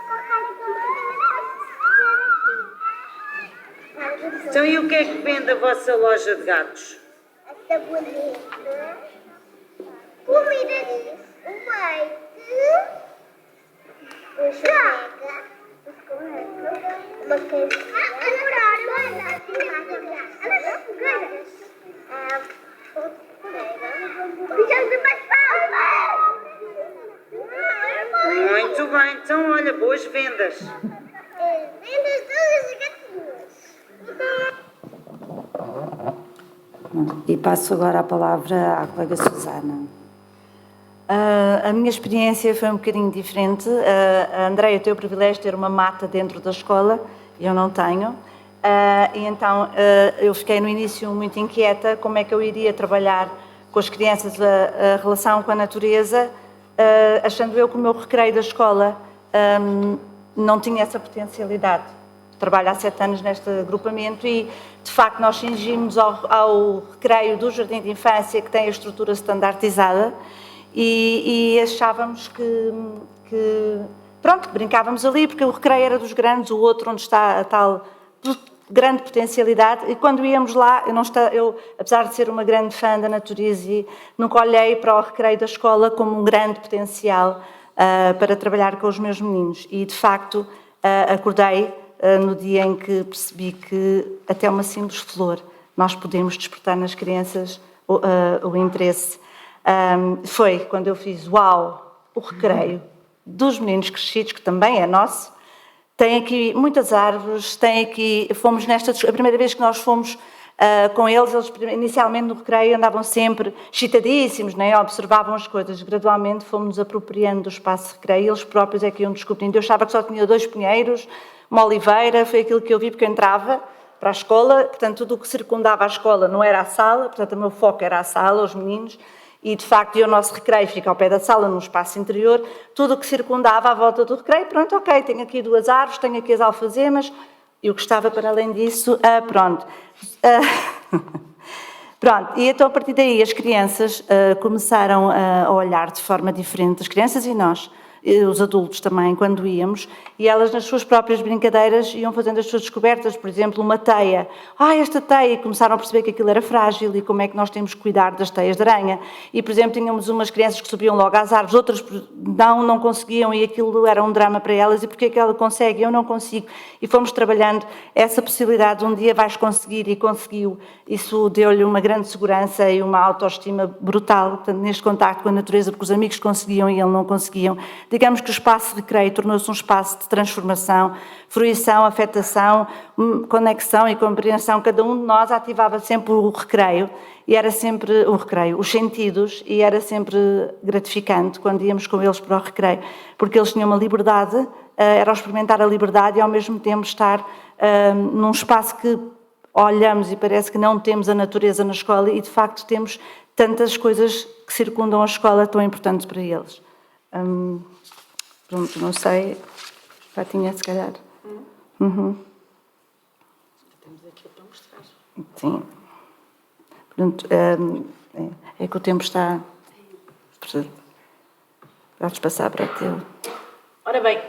colocar aqui. Então e o que é que vende a vossa loja de gatos? A sabonete, comida de leite, o churrega, uma Muito bem, então olha, boas vendas. vendas dos gatinhos. E passo agora a palavra à colega Susana. A minha experiência foi um bocadinho diferente. A Andreia tem o privilégio de ter uma mata dentro da escola, eu não tenho. E então eu fiquei no início muito inquieta como é que eu iria trabalhar com as crianças a relação com a natureza, achando eu que o meu recreio da escola não tinha essa potencialidade. Trabalho há 7 anos neste agrupamento e, de facto, nós cingimos ao recreio do Jardim de Infância, que tem a estrutura standardizada, e achávamos que pronto, brincávamos ali, porque o recreio era dos grandes, o outro onde está a tal grande potencialidade, e quando íamos lá, eu apesar de ser uma grande fã da natureza, nunca olhei para o recreio da escola como um grande potencial para trabalhar com os meus meninos, e de facto acordei no dia em que percebi que até uma simples flor nós podemos despertar nas crianças o interesse. Foi quando eu fiz, uau, o recreio dos meninos crescidos, que também é nosso, tem aqui muitas árvores, tem aqui, fomos a primeira vez que nós fomos com eles inicialmente no recreio andavam sempre excitadíssimos, né? Observavam as coisas, gradualmente fomos-nos apropriando do espaço de recreio, eles próprios é que iam descobrindo. Eu achava que só tinha 2 pinheiros, uma oliveira, foi aquilo que eu vi porque eu entrava para a escola, portanto tudo o que circundava a escola não era a sala, portanto o meu foco era a sala, os meninos, e de facto o nosso recreio fica ao pé da sala, num espaço interior, tudo o que circundava à volta do recreio, pronto, ok, tenho aqui 2 árvores, tenho aqui as alfazemas, e o que estava para além disso, pronto. Pronto, e então a partir daí as crianças começaram a olhar de forma diferente, as crianças e nós, os adultos também, quando íamos, e elas nas suas próprias brincadeiras iam fazendo as suas descobertas, por exemplo, uma teia. Esta teia, e começaram a perceber que aquilo era frágil e como é que nós temos que cuidar das teias de aranha. E, por exemplo, tínhamos umas crianças que subiam logo às árvores, outras não conseguiam, e aquilo era um drama para elas, e porque é que ela consegue? Eu não consigo. E fomos trabalhando essa possibilidade, um dia vais conseguir, e conseguiu. Isso deu-lhe uma grande segurança e uma autoestima brutal, portanto, neste contacto com a natureza, porque os amigos conseguiam e ele não conseguiam. Digamos que o espaço de recreio tornou-se um espaço de transformação, fruição, afetação, conexão e compreensão. Cada um de nós ativava sempre o recreio, e era sempre o recreio, os sentidos, e era sempre gratificante quando íamos com eles para o recreio, porque eles tinham uma liberdade, era ao experimentar a liberdade e ao mesmo tempo estar num espaço que olhamos e parece que não temos a natureza na escola, e de facto temos tantas coisas que circundam a escola tão importantes para eles. Pronto, não sei, já tinha se calhar. Temos aquilo para mostrar. Sim. Pronto, é que o tempo está... Podes passar para o teu. Ora bem,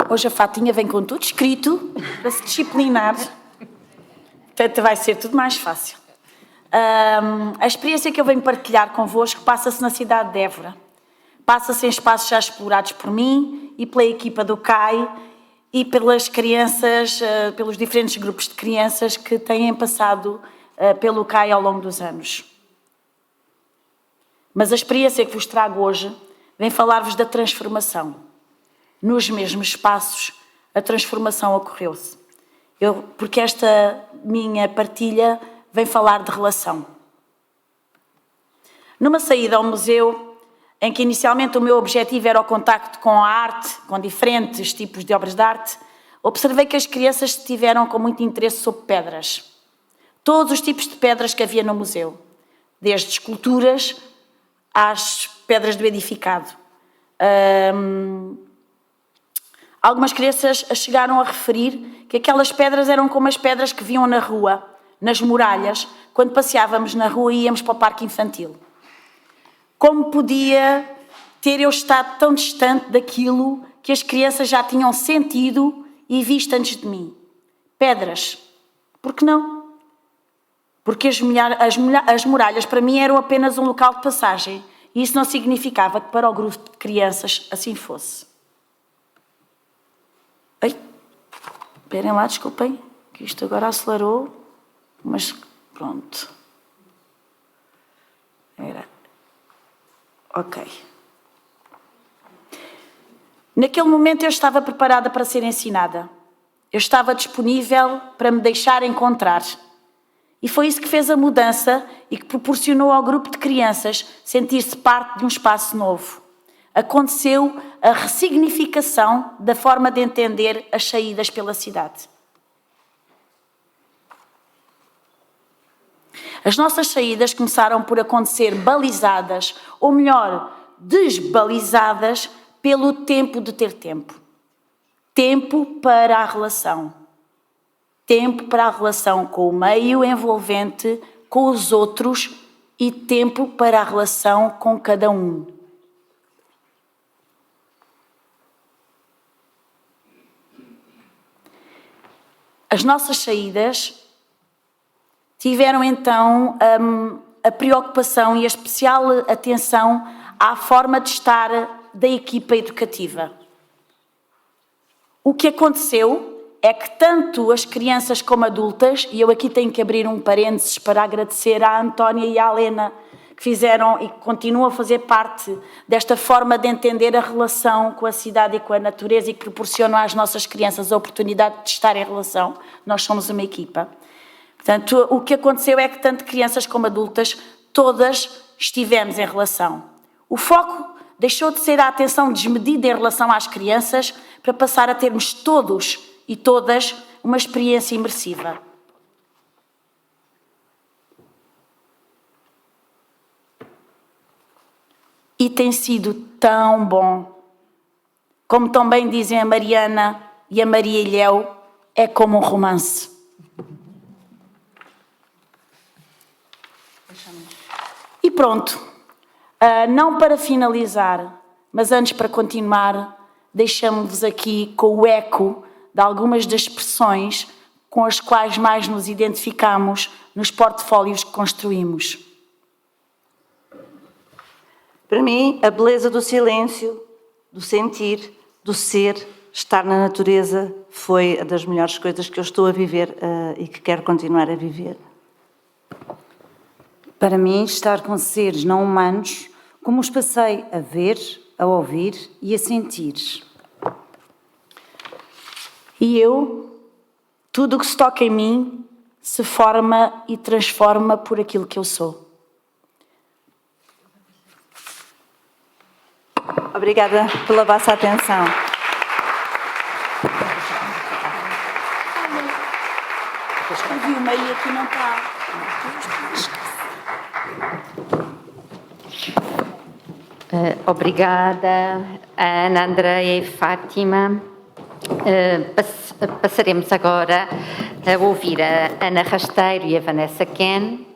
hoje a Fatinha vem com tudo escrito para se disciplinar. Portanto, vai ser tudo mais fácil. A experiência que eu venho partilhar convosco passa-se na cidade de Évora. Passa-se em espaços já explorados por mim e pela equipa do CAI e pelas crianças, pelos diferentes grupos de crianças que têm passado pelo CAI ao longo dos anos. Mas a experiência que vos trago hoje vem falar-vos da transformação. Nos mesmos espaços, a transformação ocorreu-se. Porque esta minha partilha vem falar de relação. Numa saída ao museu, em que inicialmente o meu objetivo era o contacto com a arte, com diferentes tipos de obras de arte, observei que as crianças estiveram com muito interesse sobre pedras. Todos os tipos de pedras que havia no museu, desde esculturas às pedras do edificado. Algumas crianças chegaram a referir que aquelas pedras eram como as pedras que viam na rua, nas muralhas, quando passeávamos na rua e íamos para o parque infantil. Como podia ter eu estado tão distante daquilo que as crianças já tinham sentido e visto antes de mim? Pedras. Por que não? Porque as muralhas para mim eram apenas um local de passagem, e isso não significava que para o grupo de crianças assim fosse. Esperem lá, desculpem, que isto agora acelerou, mas pronto. Ok. Naquele momento eu estava preparada para ser ensinada. Eu estava disponível para me deixar encontrar. E foi isso que fez a mudança e que proporcionou ao grupo de crianças sentir-se parte de um espaço novo. Aconteceu a ressignificação da forma de entender as saídas pela cidade. As nossas saídas começaram por acontecer balizadas, ou melhor, desbalizadas, pelo tempo de ter tempo. Tempo para a relação. Tempo para a relação com o meio envolvente, com os outros, e tempo para a relação com cada um. As nossas saídas tiveram então a preocupação e a especial atenção à forma de estar da equipa educativa. O que aconteceu é que tanto as crianças como adultas, e eu aqui tenho que abrir um parênteses para agradecer à Antónia e à Helena, que fizeram e continuam a fazer parte desta forma de entender a relação com a cidade e com a natureza e que proporcionam às nossas crianças a oportunidade de estar em relação. Nós somos uma equipa. Portanto, o que aconteceu é que tanto crianças como adultas, todas estivemos em relação. O foco deixou de ser a atenção desmedida em relação às crianças para passar a termos todos e todas uma experiência imersiva. E tem sido tão bom. Como tão bem dizem a Mariana e a Maria Ilhéu, é como um romance. E pronto, não para finalizar, Mas antes, para continuar, deixamos-vos aqui com o eco de algumas das expressões com as quais mais nos identificamos nos portfólios que construímos. Para mim, a beleza do silêncio, do sentir, do ser, estar na natureza, foi uma das melhores coisas que eu estou a viver e que quero continuar a viver. Para mim, estar com seres não humanos, como os passei a ver, a ouvir e a sentir. E eu, tudo o que se toca em mim, se forma e transforma por aquilo que eu sou. Obrigada pela vossa atenção. Eu vi o meio aqui não está. Obrigada, Ana, Andreia e Fátima. Passaremos agora a ouvir a Ana Rasteiro e a Vanessa Ken.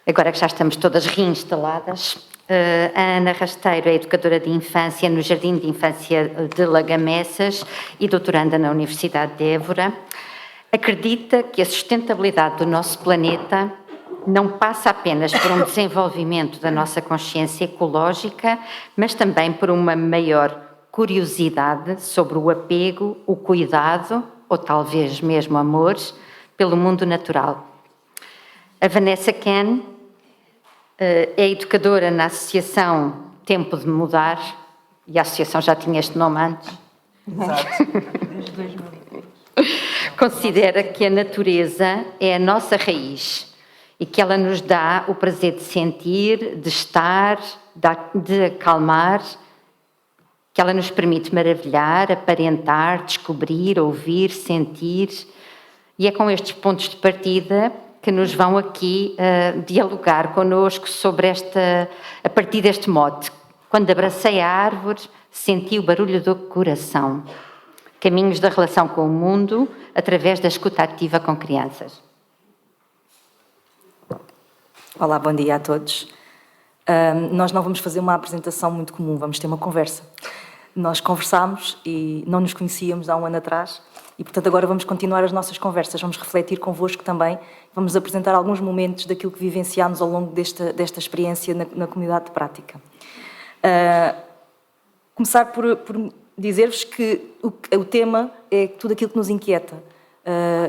Agora que já estamos todas reinstaladas, a Ana Rasteiro é educadora de infância no Jardim de Infância de Lagamessas e doutoranda na Universidade de Évora. Acredita que a sustentabilidade do nosso planeta não passa apenas por um desenvolvimento da nossa consciência ecológica, mas também por uma maior curiosidade sobre o apego, o cuidado, ou talvez mesmo amor, pelo mundo natural. A Vanessa Ken é educadora na Associação Tempo de Mudar, e a associação já tinha este nome antes. Desde 2002. Considera que a natureza é a nossa raiz e que ela nos dá o prazer de sentir, de estar, de acalmar, que ela nos permite maravilhar, aparentar, descobrir, ouvir, sentir. E é com estes pontos de partida que nos vão aqui dialogar connosco sobre a partir deste mote. Quando abracei a árvore, senti o barulho do coração. Caminhos da relação com o mundo através da escuta ativa com crianças. Olá, bom dia a todos. Nós não vamos fazer uma apresentação muito comum, vamos ter uma conversa. Nós conversámos e não nos conhecíamos há um ano atrás e, portanto, agora vamos continuar as nossas conversas, vamos refletir convosco também, vamos apresentar alguns momentos daquilo que vivenciámos ao longo desta experiência na comunidade de prática. Começar por dizer-vos que o tema é tudo aquilo que nos inquieta.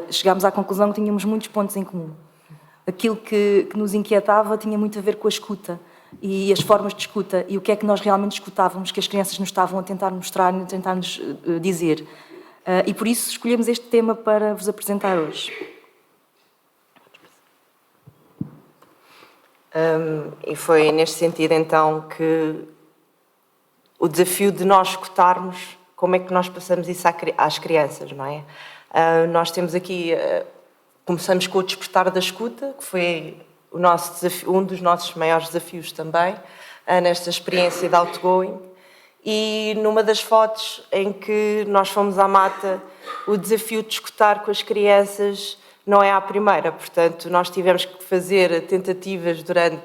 Chegámos à conclusão que tínhamos muitos pontos em comum. Aquilo que nos inquietava tinha muito a ver com a escuta e as formas de escuta e o que é que nós realmente escutávamos, que as crianças nos estavam a tentar mostrar e a tentar nos dizer. E por isso escolhemos este tema para vos apresentar hoje. E foi neste sentido então que o desafio de nós escutarmos como é que nós passamos isso às crianças, não é? Nós temos aqui, começamos com o despertar da escuta, que foi o nosso desafio, um dos nossos maiores desafios também, nesta experiência de outgoing. E numa das fotos em que nós fomos à mata, o desafio de escutar com as crianças não é à primeira, portanto, nós tivemos que fazer tentativas durante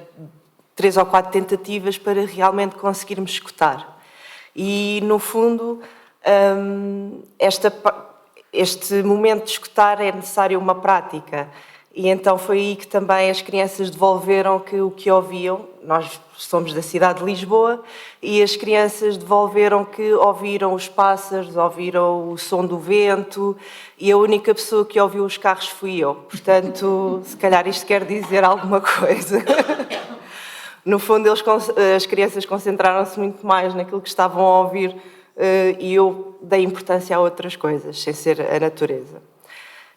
3 ou 4 tentativas para realmente conseguirmos escutar. E, no fundo, este momento de escutar é necessário uma prática. E então foi aí que também as crianças devolveram que o que ouviam, nós somos da cidade de Lisboa, e as crianças devolveram que ouviram os pássaros, ouviram o som do vento, e a única pessoa que ouviu os carros fui eu. Portanto, se calhar isto quer dizer alguma coisa. No fundo, as crianças concentraram-se muito mais naquilo que estavam a ouvir e eu dei importância a outras coisas, sem ser a natureza.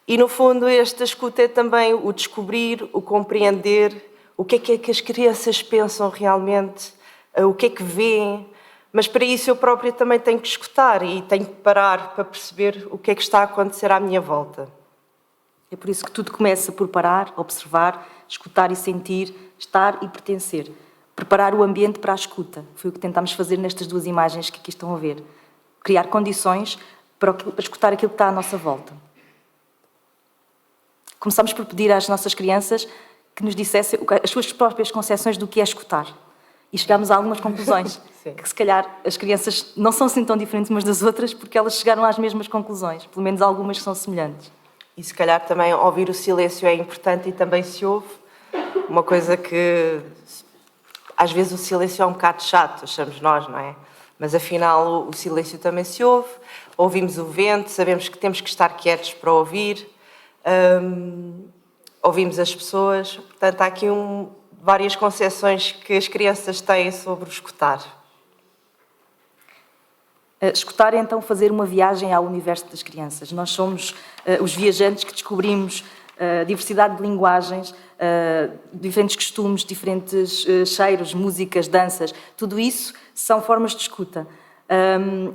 E, no fundo, esta escuta é também o descobrir, o compreender o que é que as crianças pensam realmente, o que é que veem, mas para isso eu própria também tenho que escutar e tenho que parar para perceber o que é que está a acontecer à minha volta. É por isso que tudo começa por parar, observar, escutar e sentir, estar e pertencer. preparar o ambiente para a escuta. Foi o que tentámos fazer nestas duas imagens que aqui estão a ver. Criar condições para escutar aquilo que está à nossa volta. Começámos por pedir às nossas crianças que nos dissessem as suas próprias concepções do que é escutar. E chegámos a algumas conclusões, que se calhar as crianças não são assim tão diferentes umas das outras, porque elas chegaram às mesmas conclusões, pelo menos algumas são semelhantes. E se calhar também ouvir o silêncio é importante e também se ouve. Uma coisa que às vezes o silêncio é um bocado chato, achamos nós, não é? Mas afinal o silêncio também se ouve, ouvimos o vento, sabemos que temos que estar quietos para ouvir, ouvimos as pessoas, portanto há aqui várias concepções que as crianças têm sobre o escutar. Escutar é então fazer uma viagem ao universo das crianças. Nós somos os viajantes que descobrimos diversidade de linguagens, diferentes costumes, diferentes cheiros, músicas, danças. Tudo isso são formas de escuta.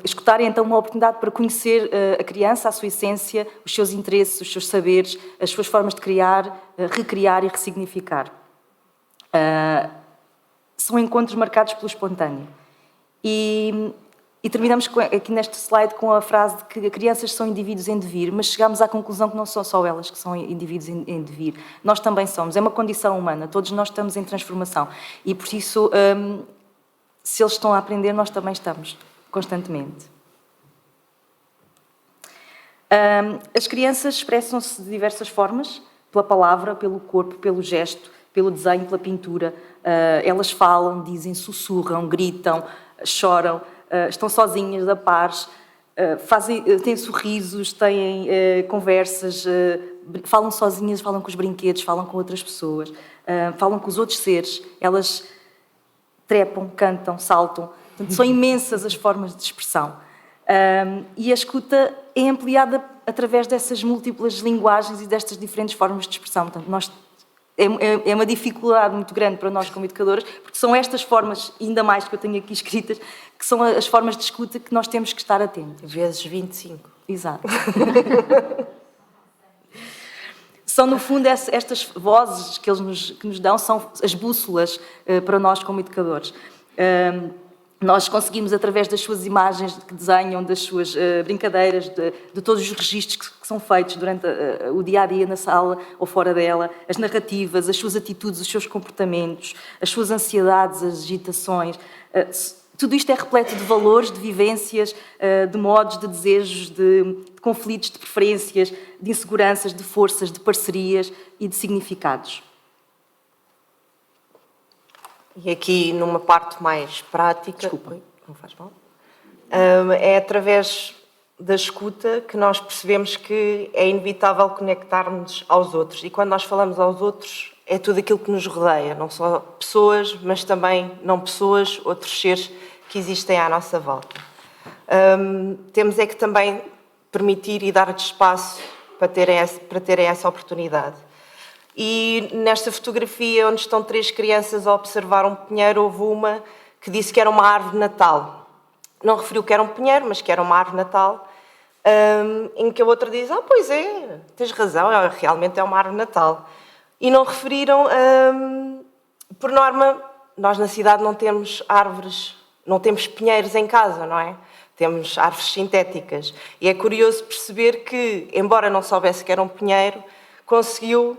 Escutar é então uma oportunidade para conhecer a criança, a sua essência, os seus interesses, os seus saberes, as suas formas de criar, recriar e ressignificar. São encontros marcados pelo espontâneo. E terminamos aqui neste slide com a frase de que crianças são indivíduos em devir, mas chegámos à conclusão que não são só elas que são indivíduos em devir. Nós também somos. É uma condição humana. Todos nós estamos em transformação. E, por isso, se eles estão a aprender, nós também estamos, constantemente. As crianças expressam-se de diversas formas, pela palavra, pelo corpo, pelo gesto, pelo desenho, pela pintura. Elas falam, dizem, sussurram, gritam, choram, estão sozinhas, a pares, têm sorrisos, têm conversas, falam sozinhas, falam com os brinquedos, falam com outras pessoas, falam com os outros seres. Elas trepam, cantam, saltam. Portanto, são imensas as formas de expressão. E a escuta é ampliada através dessas múltiplas linguagens e destas diferentes formas de expressão. Portanto, é uma dificuldade muito grande para nós como educadoras, porque são estas formas, ainda mais que eu tenho aqui escritas, que são as formas de escuta que nós temos que estar atentos. Vezes 25. Exato. São, no fundo, estas vozes que nos dão, são as bússolas para nós como educadores. Nós conseguimos, através das suas imagens que desenham, das suas brincadeiras, de todos os registros que são feitos durante o dia-a-dia na sala ou fora dela, as narrativas, as suas atitudes, os seus comportamentos, as suas ansiedades, as agitações, tudo isto é repleto de valores, de vivências, de modos, de desejos, de conflitos, de preferências, de inseguranças, de forças, de parcerias e de significados. E aqui, numa parte mais prática... Desculpa. Não faz mal. É através da escuta que nós percebemos que é inevitável conectarmos aos outros. E quando nós falamos aos outros, é tudo aquilo que nos rodeia. Não só pessoas, mas também não pessoas, outros seres que existem à nossa volta. Temos é que também permitir e dar-lhes espaço para terem essa oportunidade. E nesta fotografia, onde estão 3 crianças a observar um pinheiro, houve uma que disse que era uma árvore de Natal. Não referiu que era um pinheiro, mas que era uma árvore de Natal, em que a outra diz, pois é, tens razão, realmente é uma árvore de Natal. E não referiram, por norma, nós na cidade não temos árvores, não temos pinheiros em casa, não é? Temos árvores sintéticas. E é curioso perceber que, embora não soubesse que era um pinheiro, conseguiu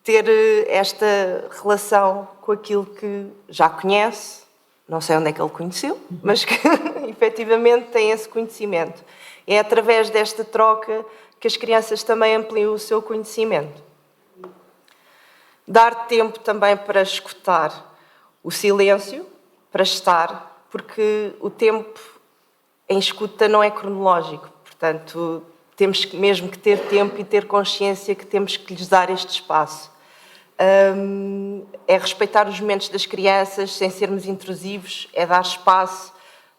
ter esta relação com aquilo que já conhece, não sei onde é que ele conheceu, mas que efetivamente tem esse conhecimento. É através desta troca que as crianças também ampliam o seu conhecimento. Dar tempo também para escutar o silêncio, para estar, porque o tempo em escuta não é cronológico, portanto, temos mesmo que ter tempo e ter consciência que temos que lhes dar este espaço. É respeitar os momentos das crianças sem sermos intrusivos, é dar espaço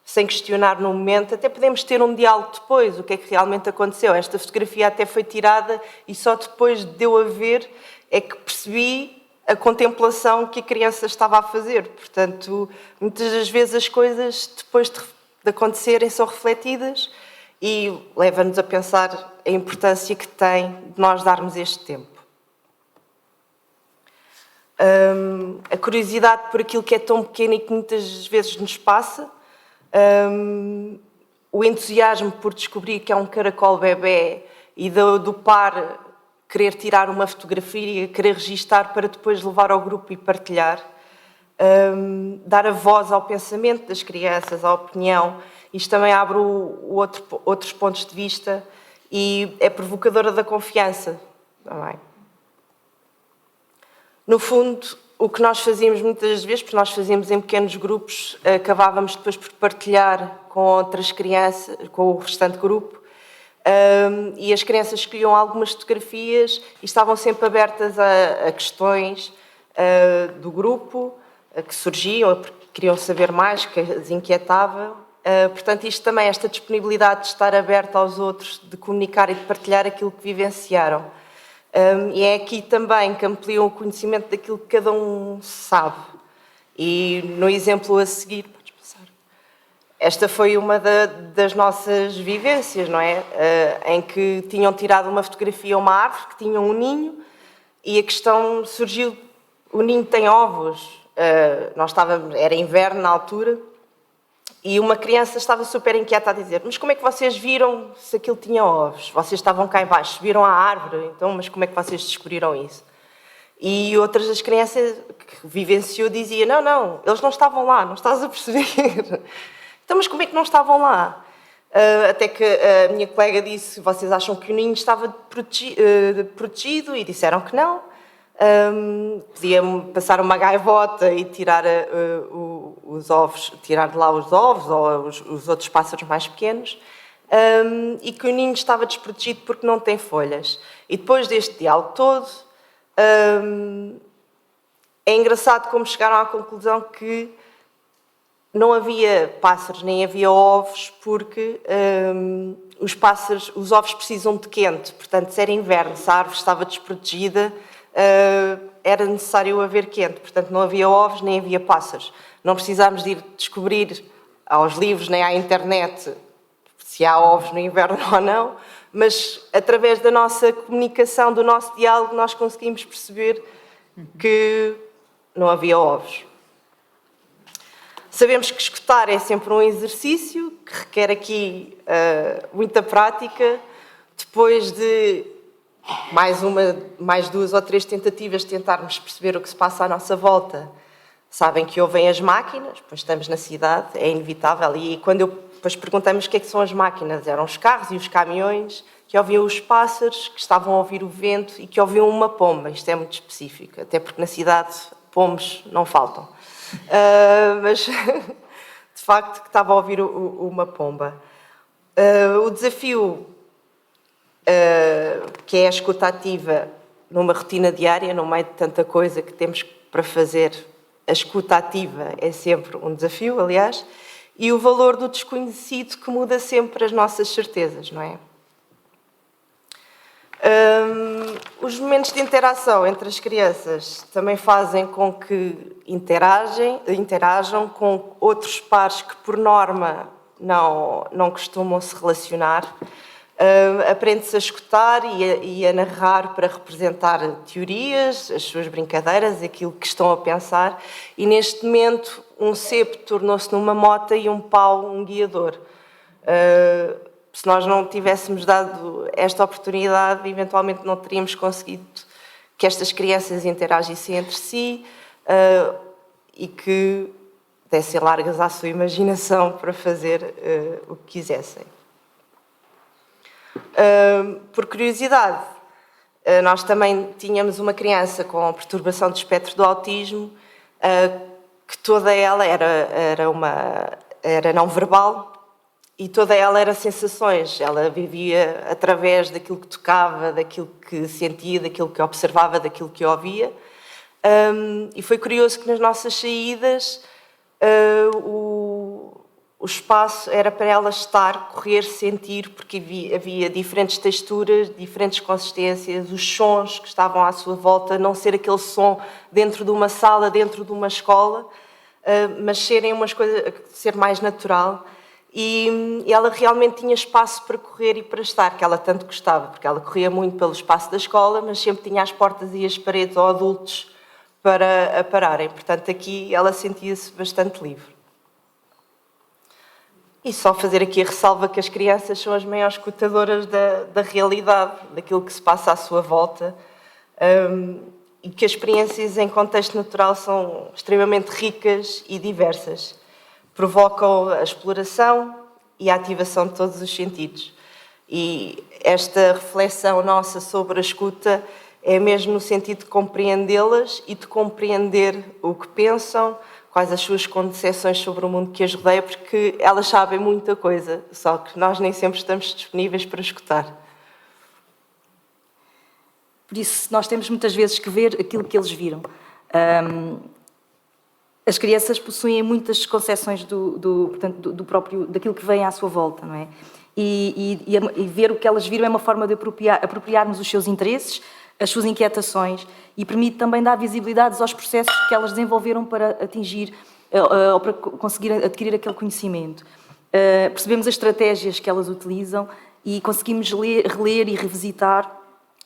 sem questionar no momento. Até podemos ter um diálogo depois, o que é que realmente aconteceu. Esta fotografia até foi tirada e só depois de eu a ver é que percebi a contemplação que a criança estava a fazer. Portanto, muitas das vezes as coisas, depois de acontecerem, são refletidas e leva-nos a pensar a importância que tem de nós darmos este tempo. a curiosidade por aquilo que é tão pequeno e que muitas vezes nos passa, o entusiasmo por descobrir que é um caracol bebê e do par querer tirar uma fotografia, querer registar para depois levar ao grupo e partilhar, dar a voz ao pensamento das crianças, à opinião. Isto também abre outros pontos de vista e é provocadora da confiança também. No fundo, o que nós fazíamos muitas vezes, porque nós fazíamos em pequenos grupos, acabávamos depois por partilhar com outras crianças, com o restante grupo, e as crianças escolhiam algumas fotografias e estavam sempre abertas a questões do grupo, que surgiam, porque queriam saber mais, que as inquietava. Portanto, isto também, esta disponibilidade de estar aberta aos outros, de comunicar e de partilhar aquilo que vivenciaram. E é aqui também que ampliam o conhecimento daquilo que cada um sabe. E no exemplo a seguir, podes passar. Esta foi uma das nossas vivências, não é? Em que tinham tirado uma fotografia a uma árvore que tinha um ninho e a questão surgiu: o ninho tem ovos? Era inverno na altura. E uma criança estava super inquieta a dizer: mas como é que vocês viram se aquilo tinha ovos? Vocês estavam cá em baixo, subiram à árvore, então, mas como é que vocês descobriram isso? E outras das crianças que vivenciou diziam: não, eles não estavam lá, não estás a perceber? Então, mas como é que não estavam lá? Até que a minha colega disse: vocês acham que o ninho estava protegido? E disseram que não. Podiam passar uma gaivota e tirar os ovos, tirar de lá os ovos ou os outros pássaros mais pequenos, e que o ninho estava desprotegido porque não tem folhas. E depois deste diálogo todo, é engraçado como chegaram à conclusão que não havia pássaros nem havia ovos porque os ovos precisam de quente. Portanto, se era inverno, se a árvore estava desprotegida, era necessário haver quente, portanto não havia ovos nem havia pássaros. Não precisámos de ir descobrir aos livros nem à internet se há ovos no inverno ou não, mas através da nossa comunicação, do nosso diálogo, nós conseguimos perceber que não havia ovos. Sabemos que escutar é sempre um exercício que requer aqui muita prática. Depois de mais 2 ou 3 tentativas de tentarmos perceber o que se passa à nossa volta, sabem que ouvem as máquinas, pois estamos na cidade, é inevitável. E quando depois perguntamos o que é que são as máquinas, eram os carros e os caminhões, que ouviam os pássaros, que estavam a ouvir o vento e que ouviam uma pomba. Isto é muito específico, até porque na cidade pombos não faltam. Mas, de facto, que estava a ouvir uma pomba. O desafio que é a escuta ativa numa rotina diária, no meio de tanta coisa que temos para fazer, a escuta ativa é sempre um desafio, aliás, e o valor do desconhecido que muda sempre as nossas certezas, não é? Os momentos de interação entre as crianças também fazem com que interajam com outros pares que, por norma, não costumam se relacionar. Aprende-se a escutar e a narrar para representar teorias, as suas brincadeiras, aquilo que estão a pensar, e neste momento um cepo tornou-se numa mota e um pau um guiador. Se nós não tivéssemos dado esta oportunidade, eventualmente não teríamos conseguido que estas crianças interagissem entre si e que dessem largas à sua imaginação para fazer o que quisessem. Por curiosidade, nós também tínhamos uma criança com perturbação do espectro do autismo, que toda ela era não verbal e toda ela era sensações. Ela vivia através daquilo que tocava, daquilo que sentia, daquilo que observava, daquilo que ouvia. E foi curioso que nas nossas saídas o espaço era para ela estar, correr, sentir, porque havia diferentes texturas, diferentes consistências, os sons que estavam à sua volta, não ser aquele som dentro de uma sala, dentro de uma escola, mas ser mais natural. E ela realmente tinha espaço para correr e para estar, que ela tanto gostava, porque ela corria muito pelo espaço da escola, mas sempre tinha as portas e as paredes ou adultos para a pararem. Portanto, aqui ela sentia-se bastante livre. E só fazer aqui a ressalva que as crianças são as maiores escutadoras da realidade, daquilo que se passa à sua volta, e que as experiências em contexto natural são extremamente ricas e diversas. Provocam a exploração e a ativação de todos os sentidos. E esta reflexão nossa sobre a escuta é mesmo no sentido de compreendê-las e de compreender o que pensam, quais as suas concepções sobre o mundo que as rodeia, porque elas sabem muita coisa, só que nós nem sempre estamos disponíveis para escutar. Por isso, nós temos muitas vezes que ver aquilo que eles viram. As crianças possuem muitas concepções do próprio, daquilo que vem à sua volta, não é? E ver o que elas viram é uma forma de apropriarmos os seus interesses, as suas inquietações, e permite também dar visibilidade aos processos que elas desenvolveram para atingir ou para conseguir adquirir aquele conhecimento. Percebemos as estratégias que elas utilizam e conseguimos reler e revisitar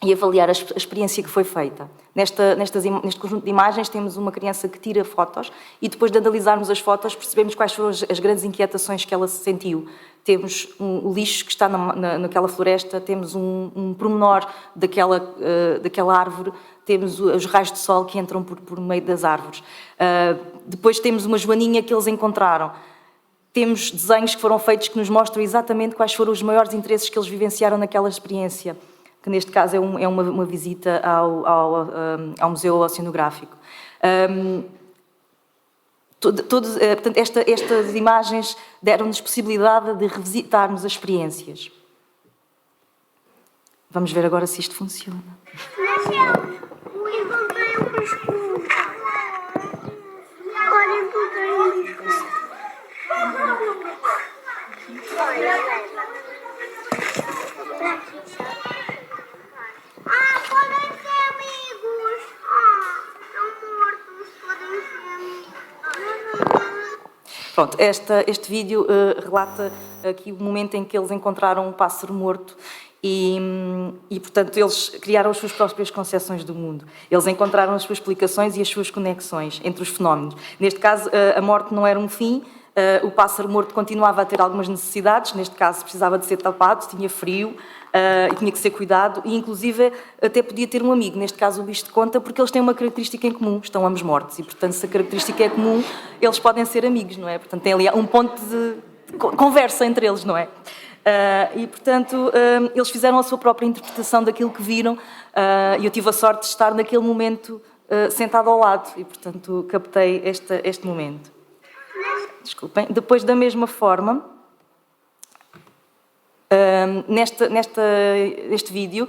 e avaliar a experiência que foi feita. Neste conjunto de imagens temos uma criança que tira fotos e depois de analisarmos as fotos percebemos quais foram as grandes inquietações que ela sentiu. Temos o lixo que está naquela floresta, temos um pormenor daquela árvore, temos os raios de sol que entram por meio das árvores. Depois temos uma joaninha que eles encontraram. Temos desenhos que foram feitos que nos mostram exatamente quais foram os maiores interesses que eles vivenciaram naquela experiência, que neste caso é uma visita ao Museu Oceanográfico. Portanto, estas imagens deram-nos possibilidade de revisitarmos as experiências. Vamos ver agora se isto funciona. O encontrei uma escuta. Olha, encontrei uma escuta. Podem ser amigos. Estão mortos, podem ser amigos. Pronto, este vídeo relata aqui o momento em que eles encontraram um pássaro morto e, portanto, eles criaram as suas próprias concepções do mundo. Eles encontraram as suas explicações e as suas conexões entre os fenómenos. Neste caso, a morte não era um fim, o pássaro morto continuava a ter algumas necessidades, neste caso precisava de ser tapado, tinha frio e tinha que ser cuidado, e inclusive até podia ter um amigo, neste caso o bicho de conta, porque eles têm uma característica em comum, estão ambos mortos, e portanto se a característica é comum, eles podem ser amigos, não é? Portanto tem ali um ponto de conversa entre eles, não é? E portanto eles fizeram a sua própria interpretação daquilo que viram, e eu tive a sorte de estar naquele momento sentado ao lado, e portanto captei este momento. Desculpem. Depois, da mesma forma, neste vídeo,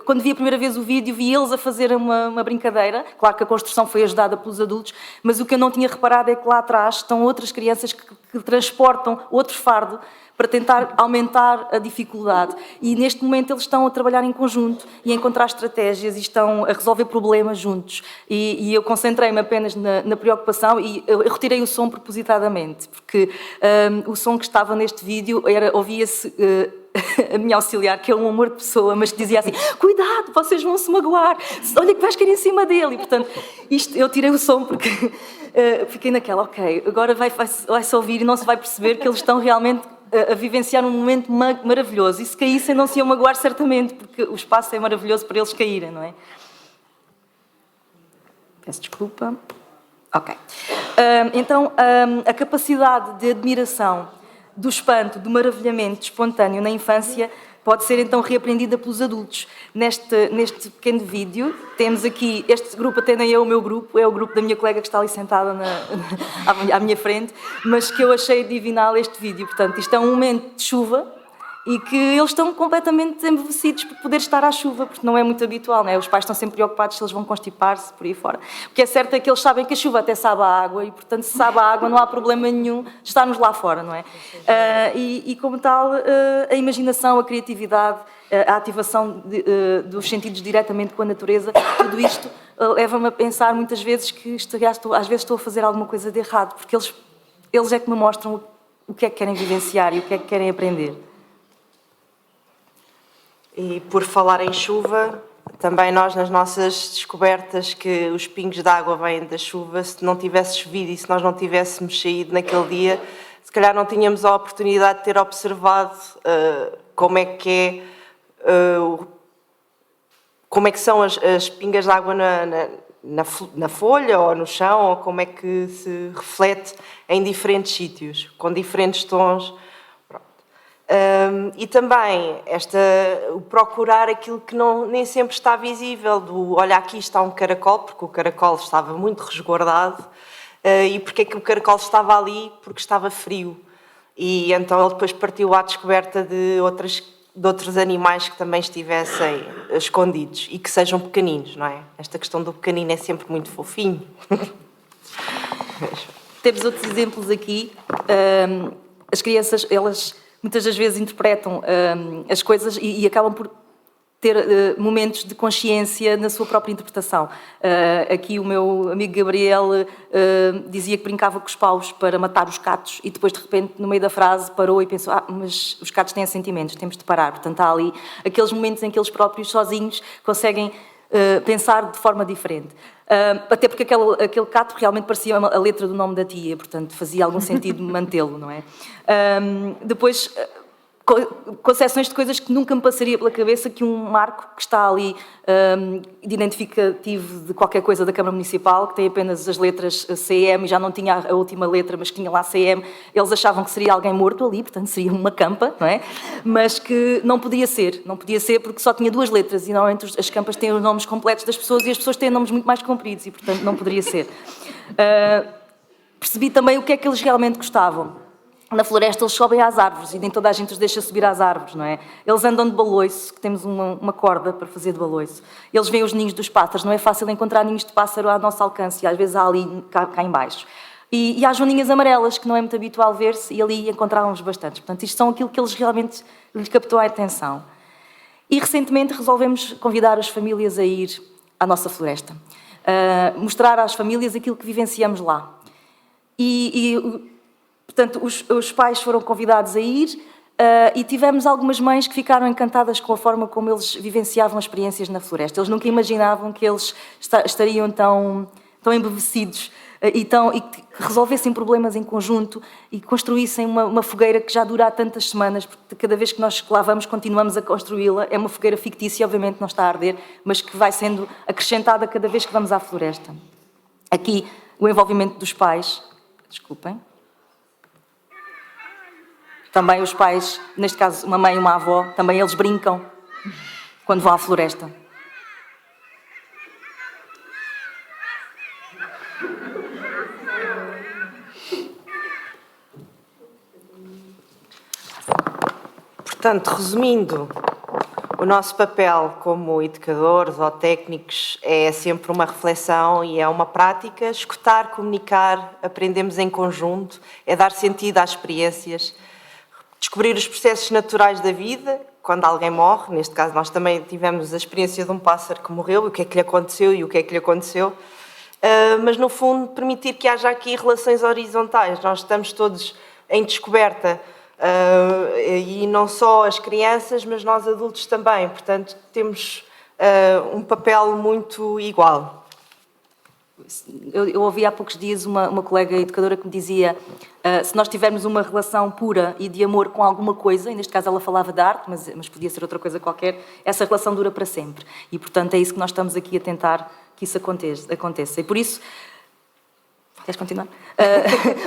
quando vi a primeira vez o vídeo, vi eles a fazer uma brincadeira. Claro que a construção foi ajudada pelos adultos, mas o que eu não tinha reparado é que lá atrás estão outras crianças que transportam outro fardo para tentar aumentar a dificuldade. E neste momento eles estão a trabalhar em conjunto e a encontrar estratégias e estão a resolver problemas juntos. E eu concentrei-me apenas na preocupação e eu retirei o som propositadamente, porque o som que estava neste vídeo ouvia-se a minha auxiliar, que é um amor de pessoa, mas que dizia assim: cuidado, vocês vão se magoar, olha que vais cair em cima dele. E, portanto, eu tirei o som porque fiquei naquela, ok, agora vai-se ouvir e não se vai perceber que eles estão realmente a vivenciar um momento maravilhoso. E se caíssem não se iam magoar certamente, porque o espaço é maravilhoso para eles caírem, não é? Peço desculpa. Ok. Então, a capacidade de admiração, do espanto, do maravilhamento espontâneo na infância pode ser então reaprendida pelos adultos. Neste pequeno vídeo, temos aqui, este grupo até nem é o meu grupo, é o grupo da minha colega que está ali sentada à minha frente, mas que eu achei divinal este vídeo. Portanto, isto é um momento de chuva e que eles estão completamente embevecidos por poder estar à chuva, porque não é muito habitual, não é? Os pais estão sempre preocupados se eles vão constipar-se por aí fora. O que é certo é que eles sabem que a chuva até sabe a água e, portanto, se sabe a água não há problema nenhum de estarmos lá fora, não é? E como tal, a imaginação, a criatividade, a ativação dos sentidos diretamente com a natureza, tudo isto leva-me a pensar muitas vezes que às vezes estou a fazer alguma coisa de errado, porque eles é que me mostram o que é que querem vivenciar e o que é que querem aprender. E por falar em chuva, também nós, nas nossas descobertas, que os pingos de água vêm da chuva, se não tivesse chovido e se nós não tivéssemos saído naquele dia, se calhar não tínhamos a oportunidade de ter observado como é que são as pingas de água na folha ou no chão, ou como é que se reflete em diferentes sítios, com diferentes tons. E também o procurar aquilo que nem sempre está visível, olha, aqui está um caracol, porque o caracol estava muito resguardado, e porque é que o caracol estava ali? Porque estava frio. E então ele depois partiu à descoberta de outros animais que também estivessem escondidos e que sejam pequeninos, não é? Esta questão do pequenino é sempre muito fofinho. Temos outros exemplos aqui. As crianças, elas muitas das vezes interpretam as coisas e acabam por ter momentos de consciência na sua própria interpretação. Aqui o meu amigo Gabriel dizia que brincava com os paus para matar os gatos e depois, de repente, no meio da frase, parou e pensou: mas os gatos têm sentimentos, temos de parar. Portanto, há ali aqueles momentos em que eles próprios, sozinhos, conseguem pensar de forma diferente. Até porque aquele gato realmente parecia a letra do nome da tia, portanto fazia algum sentido mantê-lo, não é? Depois, concepções de coisas que nunca me passaria pela cabeça, que um marco que está ali de identificativo de qualquer coisa da Câmara Municipal, que tem apenas as letras CM e já não tinha a última letra, mas que tinha lá CM, eles achavam que seria alguém morto ali, portanto seria uma campa, não é? Mas que não podia ser porque só tinha 2 letras e normalmente as campas têm os nomes completos das pessoas e as pessoas têm nomes muito mais compridos e portanto não poderia ser. Percebi também o que é que eles realmente gostavam. Na floresta eles sobem às árvores e nem toda a gente os deixa subir às árvores, não é? Eles andam de baloiço, que temos uma corda para fazer de baloiço. Eles veem os ninhos dos pássaros, não é fácil encontrar ninhos de pássaro ao nosso alcance, e às vezes há ali, cá em baixo. E há joaninhas amarelas, que não é muito habitual ver-se, e ali encontrávamos bastantes. Portanto, isto são aquilo que eles realmente lhes captou a atenção. E recentemente resolvemos convidar as famílias a ir à nossa floresta. Mostrar às famílias aquilo que vivenciamos lá. Portanto, os pais foram convidados a ir e tivemos algumas mães que ficaram encantadas com a forma como eles vivenciavam as experiências na floresta. Eles nunca imaginavam que eles estariam tão embevecidos e que resolvessem problemas em conjunto e construíssem uma fogueira que já dura há tantas semanas, porque cada vez que nós lá vamos continuamos a construí-la. É uma fogueira fictícia, obviamente não está a arder, mas que vai sendo acrescentada cada vez que vamos à floresta. Aqui, o envolvimento dos pais. Desculpem. Também os pais, neste caso uma mãe e uma avó, também eles brincam quando vão à floresta. Portanto, resumindo, o nosso papel como educadores ou técnicos é sempre uma reflexão e é uma prática. Escutar, comunicar, aprendemos em conjunto, é dar sentido às experiências, descobrir os processos naturais da vida, quando alguém morre. Neste caso nós também tivemos a experiência de um pássaro que morreu, o que é que lhe aconteceu e o que é que lhe aconteceu, mas no fundo permitir que haja aqui relações horizontais. Nós estamos todos em descoberta, e não só as crianças, mas nós adultos também, portanto temos um papel muito igual. Eu ouvi há poucos dias uma colega educadora que me dizia: se nós tivermos uma relação pura e de amor com alguma coisa, e neste caso ela falava de arte, mas podia ser outra coisa qualquer, essa relação dura para sempre. E, portanto, é isso que nós estamos aqui a tentar que isso aconteça. E por isso... Queres continuar?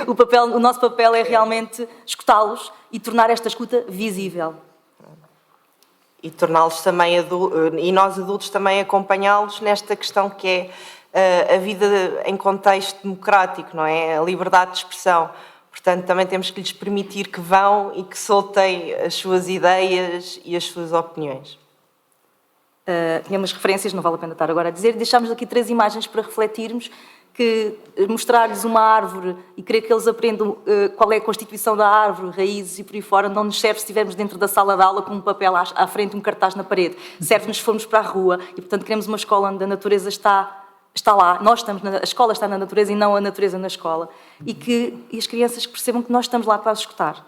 O nosso papel é realmente escutá-los e tornar esta escuta visível. E torná-los também e nós adultos também acompanhá-los nesta questão que é a vida em contexto democrático, não é? A liberdade de expressão. Portanto, também temos que lhes permitir que vão e que soltem as suas ideias e as suas opiniões. Tínhamos referências, não vale a pena estar agora a dizer. Deixámos aqui 3 imagens para refletirmos, que mostrar-lhes uma árvore e querer que eles aprendam qual é a constituição da árvore, raízes e por aí fora, não nos serve se estivermos dentro da sala de aula com um papel à frente, um cartaz na parede. Serve-nos se formos para a rua e, portanto, queremos uma escola onde a natureza está lá. A escola está na natureza e não a natureza na escola. E as crianças que percebam que nós estamos lá para as escutar.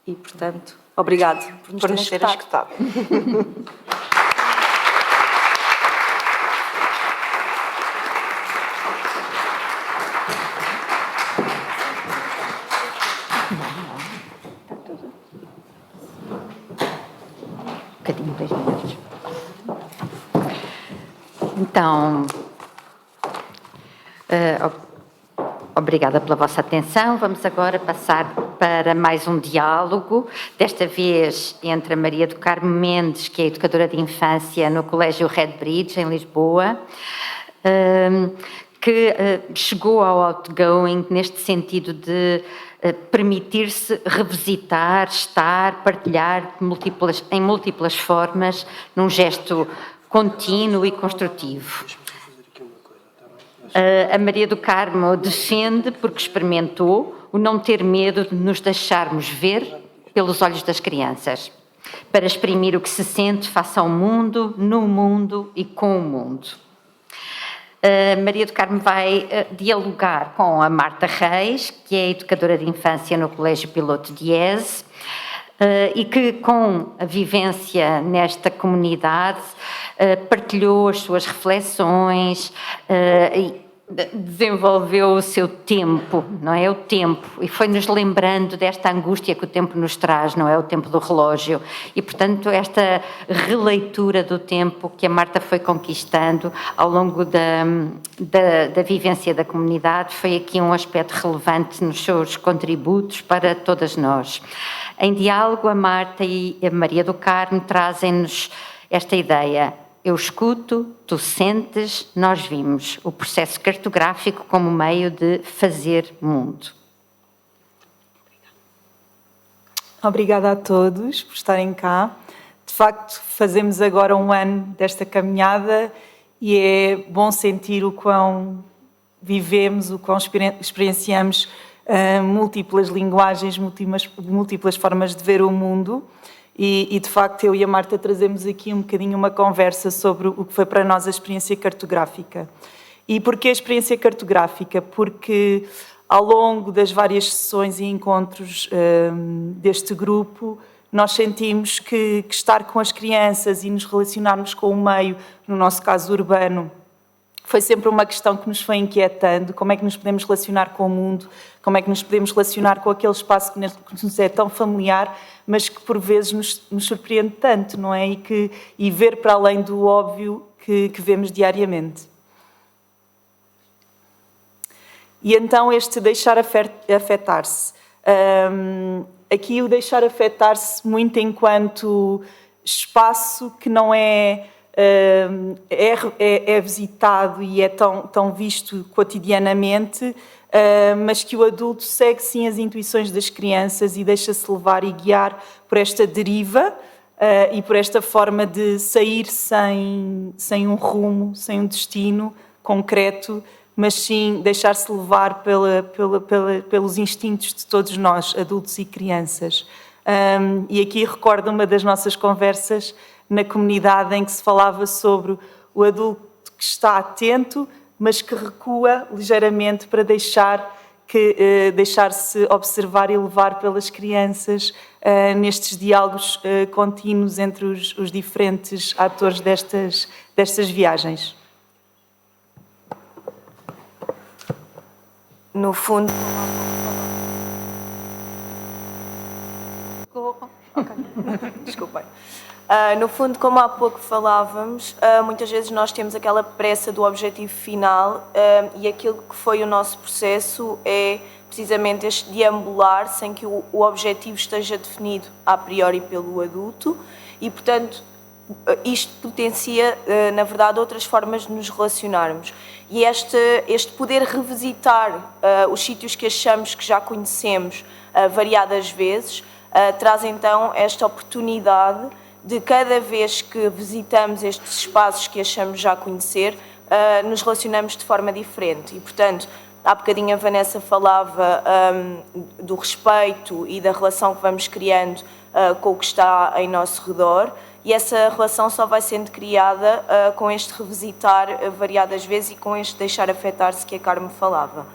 E, portanto, obrigado por nos terem escutado. bocadinho, 2 minutos. Então, obrigada pela vossa atenção. Vamos agora passar para mais um diálogo, desta vez entre a Maria do Carmo Mendes, que é educadora de infância no Colégio Redbridge, em Lisboa, que chegou ao Outgoing neste sentido de permitir-se revisitar, estar, partilhar em múltiplas formas, num gesto contínuo e construtivo. A Maria do Carmo defende, porque experimentou, o não ter medo de nos deixarmos ver pelos olhos das crianças, para exprimir o que se sente face ao mundo, no mundo e com o mundo. A Maria do Carmo vai dialogar com a Marta Reis, que é educadora de infância no Colégio Piloto de Iese, e que, com a vivência nesta comunidade, partilhou as suas reflexões e desenvolveu o seu tempo, não é? O tempo, e foi-nos lembrando desta angústia que o tempo nos traz, não é? O tempo do relógio. E, portanto, esta releitura do tempo que a Marta foi conquistando ao longo da vivência da comunidade foi aqui um aspecto relevante nos seus contributos para todas nós. Em diálogo, a Marta e a Maria do Carmo trazem-nos esta ideia: eu escuto, tu sentes, nós vimos. O processo cartográfico como meio de fazer mundo. Obrigada a todos por estarem cá. De facto, fazemos agora um ano desta caminhada e é bom sentir o quão vivemos, o quão experienciamos múltiplas linguagens, múltiplas formas de ver o mundo. E, de facto, eu e a Marta trazemos aqui um bocadinho uma conversa sobre o que foi para nós a experiência cartográfica. E porquê a experiência cartográfica? Porque, ao longo das várias sessões e encontros deste grupo, nós sentimos que estar com as crianças e nos relacionarmos com o meio, no nosso caso urbano, foi sempre uma questão que nos foi inquietando: como é que nos podemos relacionar com o mundo, como é que nos podemos relacionar com aquele espaço que nos é tão familiar, mas que por vezes nos surpreende tanto, não é? E ver para além do óbvio que vemos diariamente. E então este deixar afetar-se. Aqui o deixar afetar-se muito enquanto espaço que não é visitado e é tão visto cotidianamente, mas que o adulto segue sim as intuições das crianças e deixa-se levar e guiar por esta deriva e por esta forma de sair sem um rumo, sem um destino concreto, mas sim deixar-se levar pelos instintos de todos nós, adultos e crianças. E aqui recordo uma das nossas conversas na comunidade em que se falava sobre o adulto que está atento, mas que recua ligeiramente para deixar-se observar e levar pelas crianças nestes diálogos contínuos entre os diferentes atores destas viagens. No fundo... Desculpem. No fundo, como há pouco falávamos, muitas vezes nós temos aquela pressa do objetivo final e aquilo que foi o nosso processo é precisamente este deambular sem que o objetivo esteja definido a priori pelo adulto e, portanto, isto potencia, na verdade, outras formas de nos relacionarmos. E este poder revisitar os sítios que achamos que já conhecemos variadas vezes traz então esta oportunidade de cada vez que visitamos estes espaços que achamos já conhecer, nos relacionamos de forma diferente. E, portanto, há bocadinho a Vanessa falava do respeito e da relação que vamos criando com o que está em nosso redor, e essa relação só vai sendo criada com este revisitar variadas vezes e com este deixar afetar-se que a Carmo falava.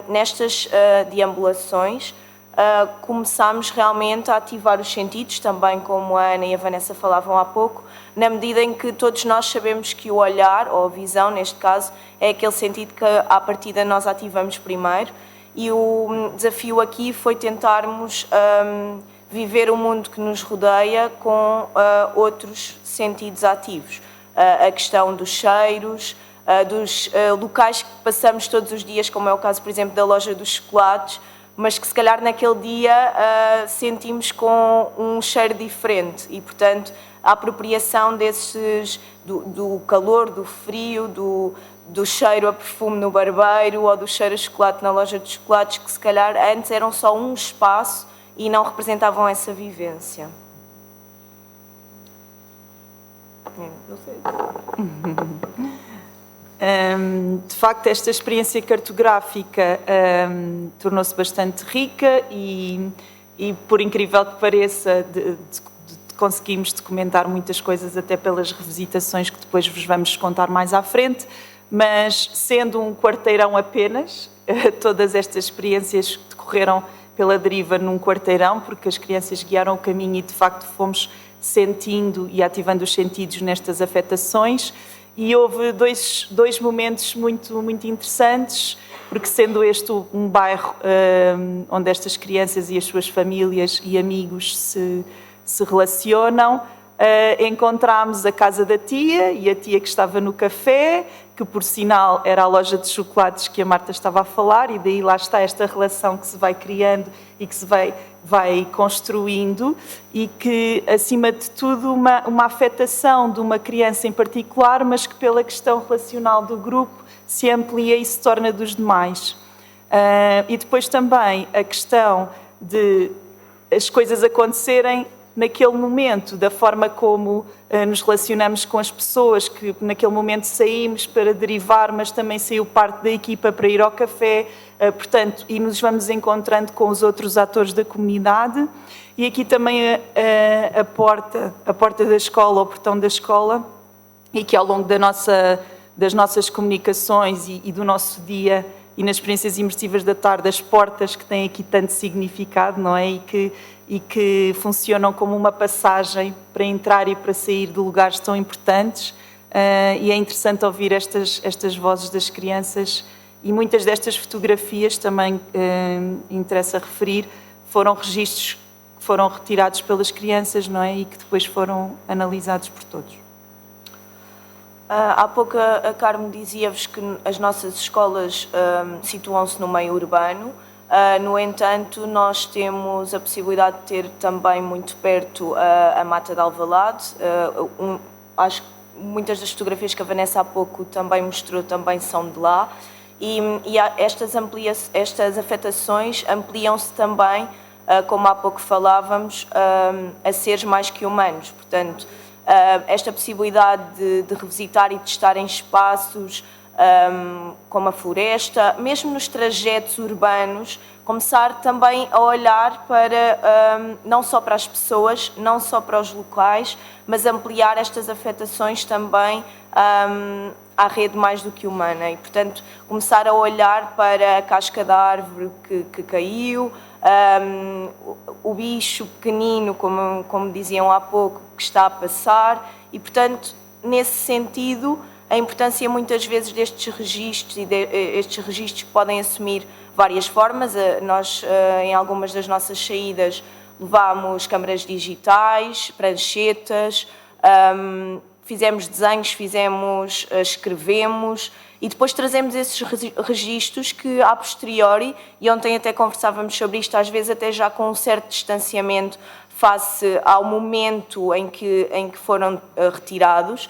Nestas deambulações, começámos realmente a ativar os sentidos, também como a Ana e a Vanessa falavam há pouco, na medida em que todos nós sabemos que o olhar, ou a visão neste caso, é aquele sentido que à partida nós ativamos primeiro, e o desafio aqui foi tentarmos viver o mundo que nos rodeia com outros sentidos ativos. A questão dos cheiros, dos locais que passamos todos os dias, como é o caso, por exemplo, da loja dos chocolates, mas que se calhar naquele dia sentimos com um cheiro diferente e, portanto, a apropriação do calor, do frio, do cheiro a perfume no barbeiro ou do cheiro a chocolate na loja de chocolates, que se calhar antes eram só um espaço e não representavam essa vivência. Não sei. De facto, esta experiência cartográfica tornou-se bastante rica e, por incrível que pareça, conseguimos documentar muitas coisas até pelas revisitações que depois vos vamos contar mais à frente, mas sendo um quarteirão apenas, todas estas experiências decorreram pela deriva num quarteirão, porque as crianças guiaram o caminho e de facto fomos sentindo e ativando os sentidos nestas afetações. E houve dois momentos muito interessantes, porque sendo este um bairro onde estas crianças e as suas famílias e amigos se relacionam, encontramos a casa da tia e a tia que estava no café, que por sinal era a loja de chocolates que a Marta estava a falar, e daí lá está esta relação que se vai criando e que se vai construindo, e que, acima de tudo, uma afetação de uma criança em particular, mas que pela questão relacional do grupo se amplia e se torna dos demais. E depois também a questão de as coisas acontecerem naquele momento, da forma como nos relacionamos com as pessoas, que naquele momento saímos para derivar, mas também saiu parte da equipa para ir ao café, portanto, e nos vamos encontrando com os outros atores da comunidade. E aqui também a porta da escola, o portão da escola, e que ao longo das nossas comunicações e do nosso dia e nas experiências imersivas da tarde, as portas que têm aqui tanto significado, não é? E que funcionam como uma passagem para entrar e para sair de lugares tão importantes. E é interessante ouvir estas vozes das crianças, e muitas destas fotografias também interessa referir, foram registros que foram retirados pelas crianças, não é? E que depois foram analisados por todos. Há pouco a Carmo dizia-vos que as nossas escolas situam-se no meio urbano. No entanto, nós temos a possibilidade de ter também muito perto a Mata de Alvalade. Acho que muitas das fotografias que a Vanessa há pouco também mostrou também são de lá. E estas afetações ampliam-se também, como há pouco falávamos, a seres mais que humanos. Portanto, esta possibilidade de revisitar e de estar em espaços como a floresta, mesmo nos trajetos urbanos, começar também a olhar para, não só para as pessoas, não só para os locais, mas ampliar estas afetações também à rede mais do que humana. E, portanto, começar a olhar para a casca da árvore que caiu, o bicho pequenino, como diziam há pouco, que está a passar, e, portanto, nesse sentido, a importância muitas vezes destes registros, estes registros podem assumir várias formas. Nós, em algumas das nossas saídas, levámos câmaras digitais, pranchetas, fizemos desenhos, escrevemos, e depois trazemos esses registros que, a posteriori, e ontem até conversávamos sobre isto, às vezes até já com um certo distanciamento face ao momento em que foram retirados,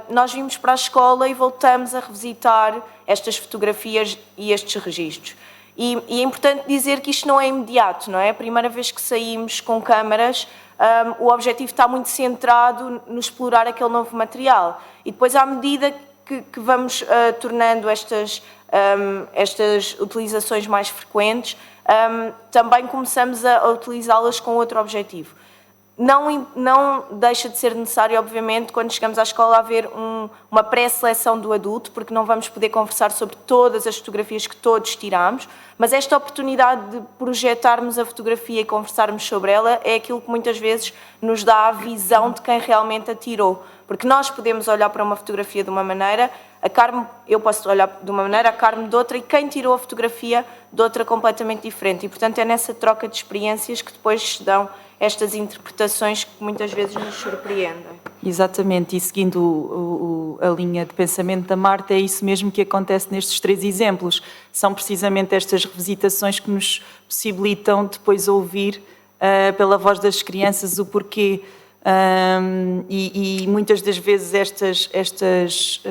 nós vimos para a escola e voltamos a revisitar estas fotografias e estes registros. E é importante dizer que isto não é imediato, não é? A primeira vez que saímos com câmaras, o objetivo está muito centrado no explorar aquele novo material. E depois, à medida que vamos tornando estas utilizações mais frequentes, também começamos a utilizá-las com outro objetivo. Não deixa de ser necessário, obviamente, quando chegamos à escola, haver uma pré-seleção do adulto, porque não vamos poder conversar sobre todas as fotografias que todos tiramos, mas esta oportunidade de projetarmos a fotografia e conversarmos sobre ela é aquilo que muitas vezes nos dá a visão de quem realmente a tirou. Porque nós podemos olhar para uma fotografia de uma maneira, eu posso olhar de uma maneira, a Carme de outra, e quem tirou a fotografia de outra completamente diferente. E, portanto, é nessa troca de experiências que depois se dão estas interpretações que muitas vezes nos surpreendem. Exatamente, e seguindo a linha de pensamento da Marta, é isso mesmo que acontece nestes 3 exemplos. São precisamente estas revisitações que nos possibilitam depois ouvir pela voz das crianças o porquê. E muitas das vezes estas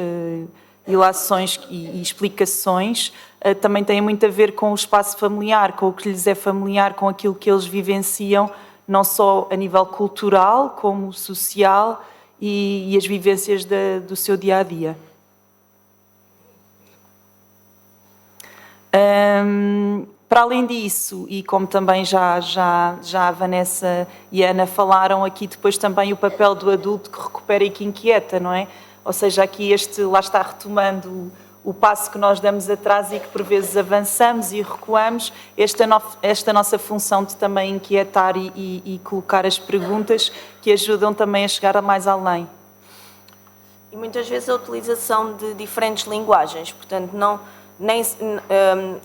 ilações e explicações também têm muito a ver com o espaço familiar, com o que lhes é familiar, com aquilo que eles vivenciam, não só a nível cultural, como social e as vivências do seu dia-a-dia. Para além disso, e como também já a Vanessa e a Ana falaram, aqui depois também o papel do adulto que recupera e que inquieta, não é? Ou seja, aqui lá está retomando o passo que nós damos atrás e que por vezes avançamos e recuamos, esta nossa função de também inquietar e colocar as perguntas que ajudam também a chegar a mais além. E muitas vezes a utilização de diferentes linguagens, portanto,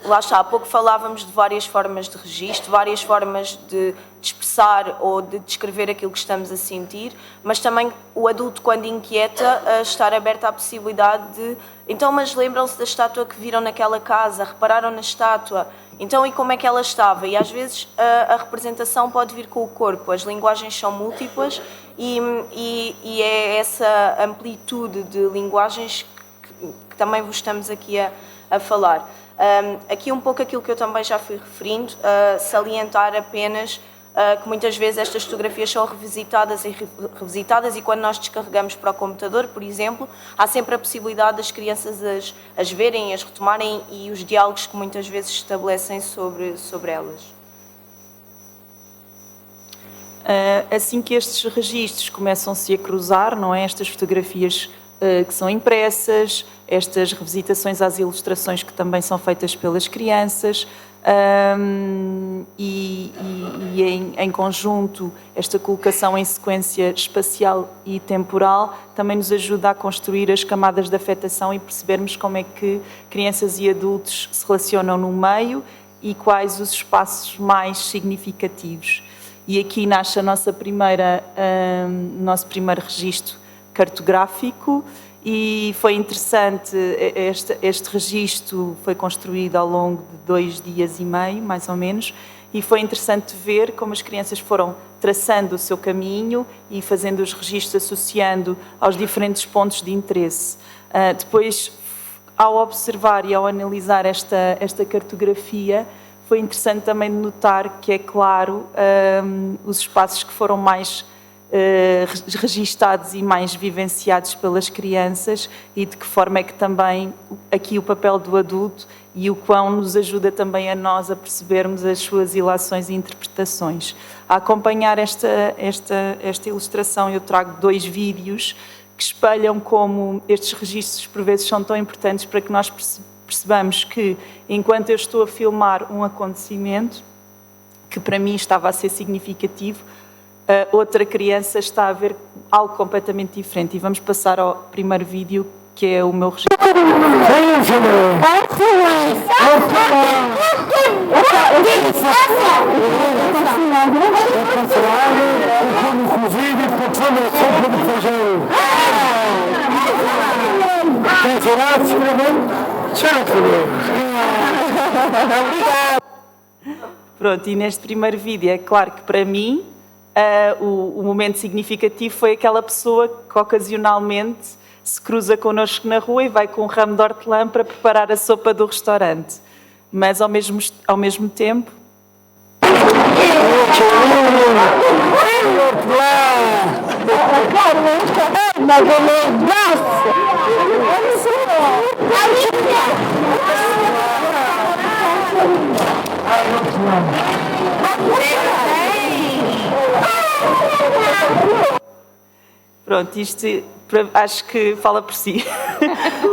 lá está, há pouco falávamos de várias formas de registro, várias formas de expressar ou de descrever aquilo que estamos a sentir, mas também o adulto, quando inquieta, estar aberto à possibilidade de... Então, mas lembram-se da estátua que viram naquela casa, repararam na estátua, então e como é que ela estava? E às vezes a representação pode vir com o corpo, as linguagens são múltiplas e é essa amplitude de linguagens que também vos estamos aqui a falar. Aqui um pouco aquilo que eu também já fui referindo, salientar apenas que muitas vezes estas fotografias são revisitadas e quando nós descarregamos para o computador, por exemplo, há sempre a possibilidade das crianças as verem, as retomarem e os diálogos que muitas vezes se estabelecem sobre elas. Assim que estes registros começam-se a cruzar, não é? Estas fotografias que são impressas, estas revisitações às ilustrações que também são feitas pelas crianças e em conjunto esta colocação em sequência espacial e temporal também nos ajuda a construir as camadas de afetação e percebermos como é que crianças e adultos se relacionam no meio e quais os espaços mais significativos. E aqui nasce nosso primeiro registro cartográfico e foi interessante, este registro foi construído ao longo de 2 dias e meio, mais ou menos, e foi interessante ver como as crianças foram traçando o seu caminho e fazendo os registros, associando aos diferentes pontos de interesse. Depois, ao observar e ao analisar esta cartografia, foi interessante também notar que, é claro, os espaços que foram mais registados e mais vivenciados pelas crianças e de que forma é que também aqui o papel do adulto e o quão nos ajuda também a nós a percebermos as suas ilações e interpretações. A acompanhar esta ilustração eu trago 2 vídeos que espelham como estes registros por vezes são tão importantes para que nós percebamos que enquanto eu estou a filmar um acontecimento que para mim estava a ser significativo, outra criança está a ver algo completamente diferente. E vamos passar ao primeiro vídeo, que é o meu registro. Pronto, e neste primeiro vídeo é claro que para mim o momento significativo foi aquela pessoa que ocasionalmente se cruza connosco na rua e vai com um ramo de hortelã para preparar a sopa do restaurante. Mas ao mesmo tempo... Pronto, isto acho que fala por si.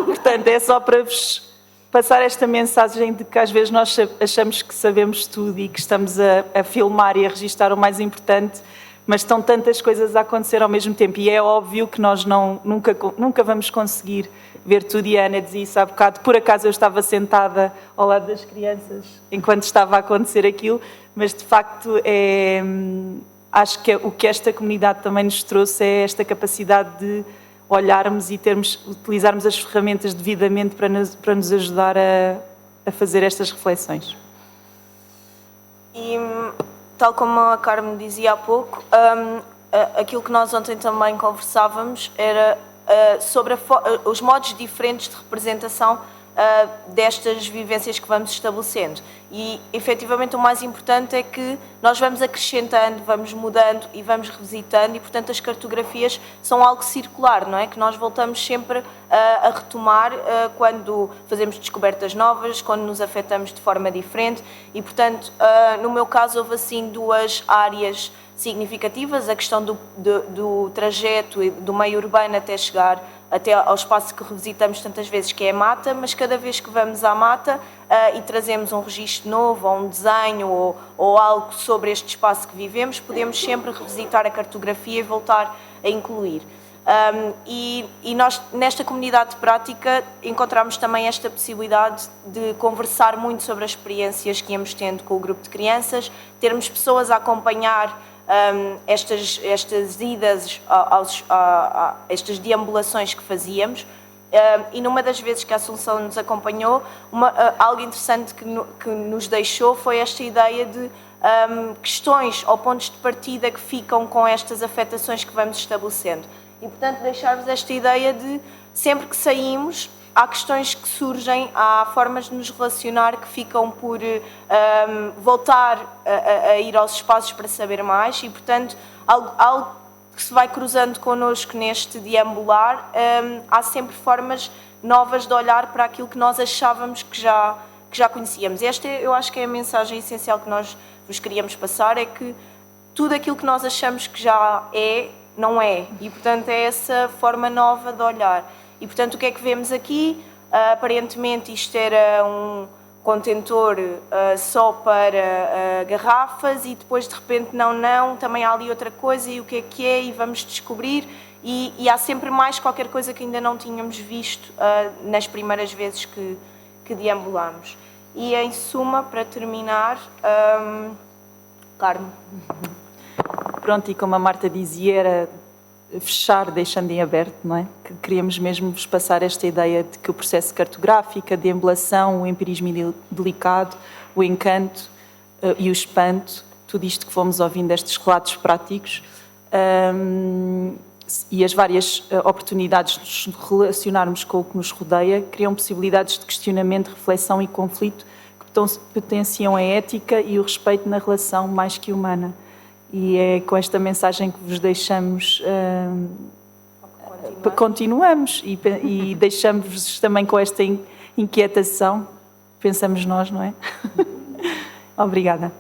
Portanto, é só para vos passar esta mensagem de que às vezes nós achamos que sabemos tudo e que estamos a filmar e a registrar o mais importante, mas estão tantas coisas a acontecer ao mesmo tempo e é óbvio que nós nunca vamos conseguir ver tudo, e a Ana dizia isso há bocado. Por acaso eu estava sentada ao lado das crianças enquanto estava a acontecer aquilo, mas de facto acho que o que esta comunidade também nos trouxe é esta capacidade de olharmos e utilizarmos as ferramentas devidamente para nos ajudar a fazer estas reflexões. E, tal como a Carmen dizia há pouco, aquilo que nós ontem também conversávamos era sobre os modos diferentes de representação destas vivências que vamos estabelecendo. E, efetivamente, o mais importante é que nós vamos acrescentando, vamos mudando e vamos revisitando, e, portanto, as cartografias são algo circular, não é? Que nós voltamos sempre a retomar quando fazemos descobertas novas, quando nos afetamos de forma diferente, e, portanto, no meu caso, houve, assim, duas áreas significativas: a questão do trajeto e do meio urbano até chegar até ao espaço que revisitamos tantas vezes, que é a mata, mas cada vez que vamos à mata e trazemos um registro novo, ou um desenho, ou algo sobre este espaço que vivemos, podemos sempre revisitar a cartografia e voltar a incluir. E nós, nesta comunidade de prática, encontramos também esta possibilidade de conversar muito sobre as experiências que íamos tendo com o grupo de crianças, termos pessoas a acompanhar estas idas, estas deambulações que fazíamos, e numa das vezes que a Assunção nos acompanhou, algo interessante que nos deixou foi esta ideia de questões ou pontos de partida que ficam com estas afetações que vamos estabelecendo. E, portanto, deixar-vos esta ideia de, sempre que saímos, há questões que surgem, há formas de nos relacionar que ficam por voltar a ir aos espaços para saber mais, e, portanto, algo que se vai cruzando connosco neste deambular, há sempre formas novas de olhar para aquilo que nós achávamos que já conhecíamos. Esta, eu acho que é a mensagem essencial que nós vos queríamos passar, é que tudo aquilo que nós achamos que já não é, e, portanto, é essa forma nova de olhar. E, portanto, o que é que vemos aqui? Aparentemente isto era um contentor só para garrafas, e depois, de repente, não, também há ali outra coisa, e o que é, e vamos descobrir, e há sempre mais qualquer coisa que ainda não tínhamos visto nas primeiras vezes que deambulamos. E, em suma, para terminar, Carmo. Pronto, e como a Marta dizia, era fechar deixando em aberto, não é? Que queríamos mesmo vos passar esta ideia de que o processo cartográfico, a deambulação, o empirismo delicado, o encanto e o espanto, tudo isto que fomos ouvindo destes relatos práticos, e as várias oportunidades de nos relacionarmos com o que nos rodeia, criam possibilidades de questionamento, reflexão e conflito que potenciam a ética e o respeito na relação mais que humana. E é com esta mensagem que vos deixamos, continuamos e deixamos-vos também com esta inquietação, pensamos nós, não é? Obrigada.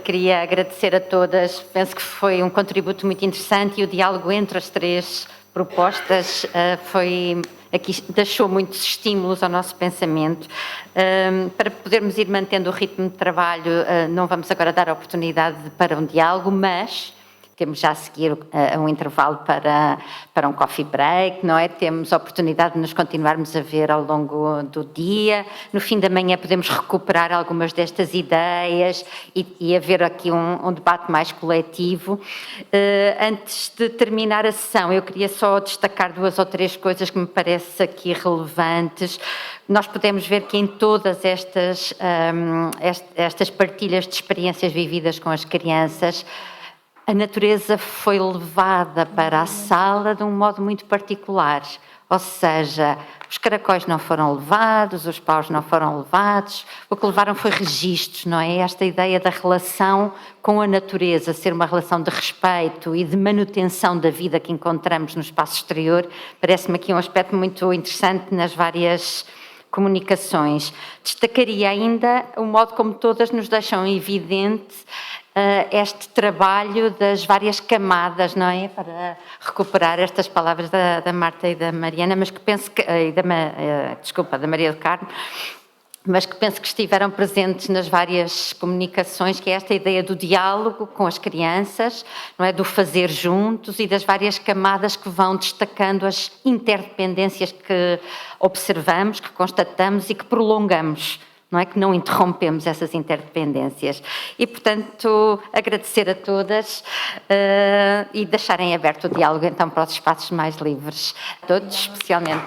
Queria agradecer a todas, penso que foi um contributo muito interessante, e o diálogo entre as três propostas aqui deixou muitos estímulos ao nosso pensamento. Para podermos ir mantendo o ritmo de trabalho, não vamos agora dar a oportunidade para um diálogo, mas temos já a seguir um intervalo para um coffee break, não é? Temos a oportunidade de nos continuarmos a ver ao longo do dia. No fim da manhã podemos recuperar algumas destas ideias e haver aqui um debate mais coletivo. Antes de terminar a sessão, eu queria só destacar 2 ou 3 coisas que me parecem aqui relevantes. Nós podemos ver que em todas estas partilhas de experiências vividas com as crianças, a natureza foi levada para a sala de um modo muito particular. Ou seja, os caracóis não foram levados, os paus não foram levados, o que levaram foi registros, não é? Esta ideia da relação com a natureza, ser uma relação de respeito e de manutenção da vida que encontramos no espaço exterior, parece-me aqui um aspecto muito interessante nas várias comunicações. Destacaria ainda o modo como todas nos deixam evidente este trabalho das várias camadas, não é? Para recuperar estas palavras da Marta e da Mariana, mas que penso que, da Maria do Carmo, mas que penso que estiveram presentes nas várias comunicações, que é esta ideia do diálogo com as crianças, não é? Do fazer juntos e das várias camadas que vão destacando as interdependências que observamos, que constatamos e que prolongamos, não é? Que não interrompemos essas interdependências. E, portanto, agradecer a todas e deixarem aberto o diálogo, então, para os espaços mais livres. A todos, especialmente.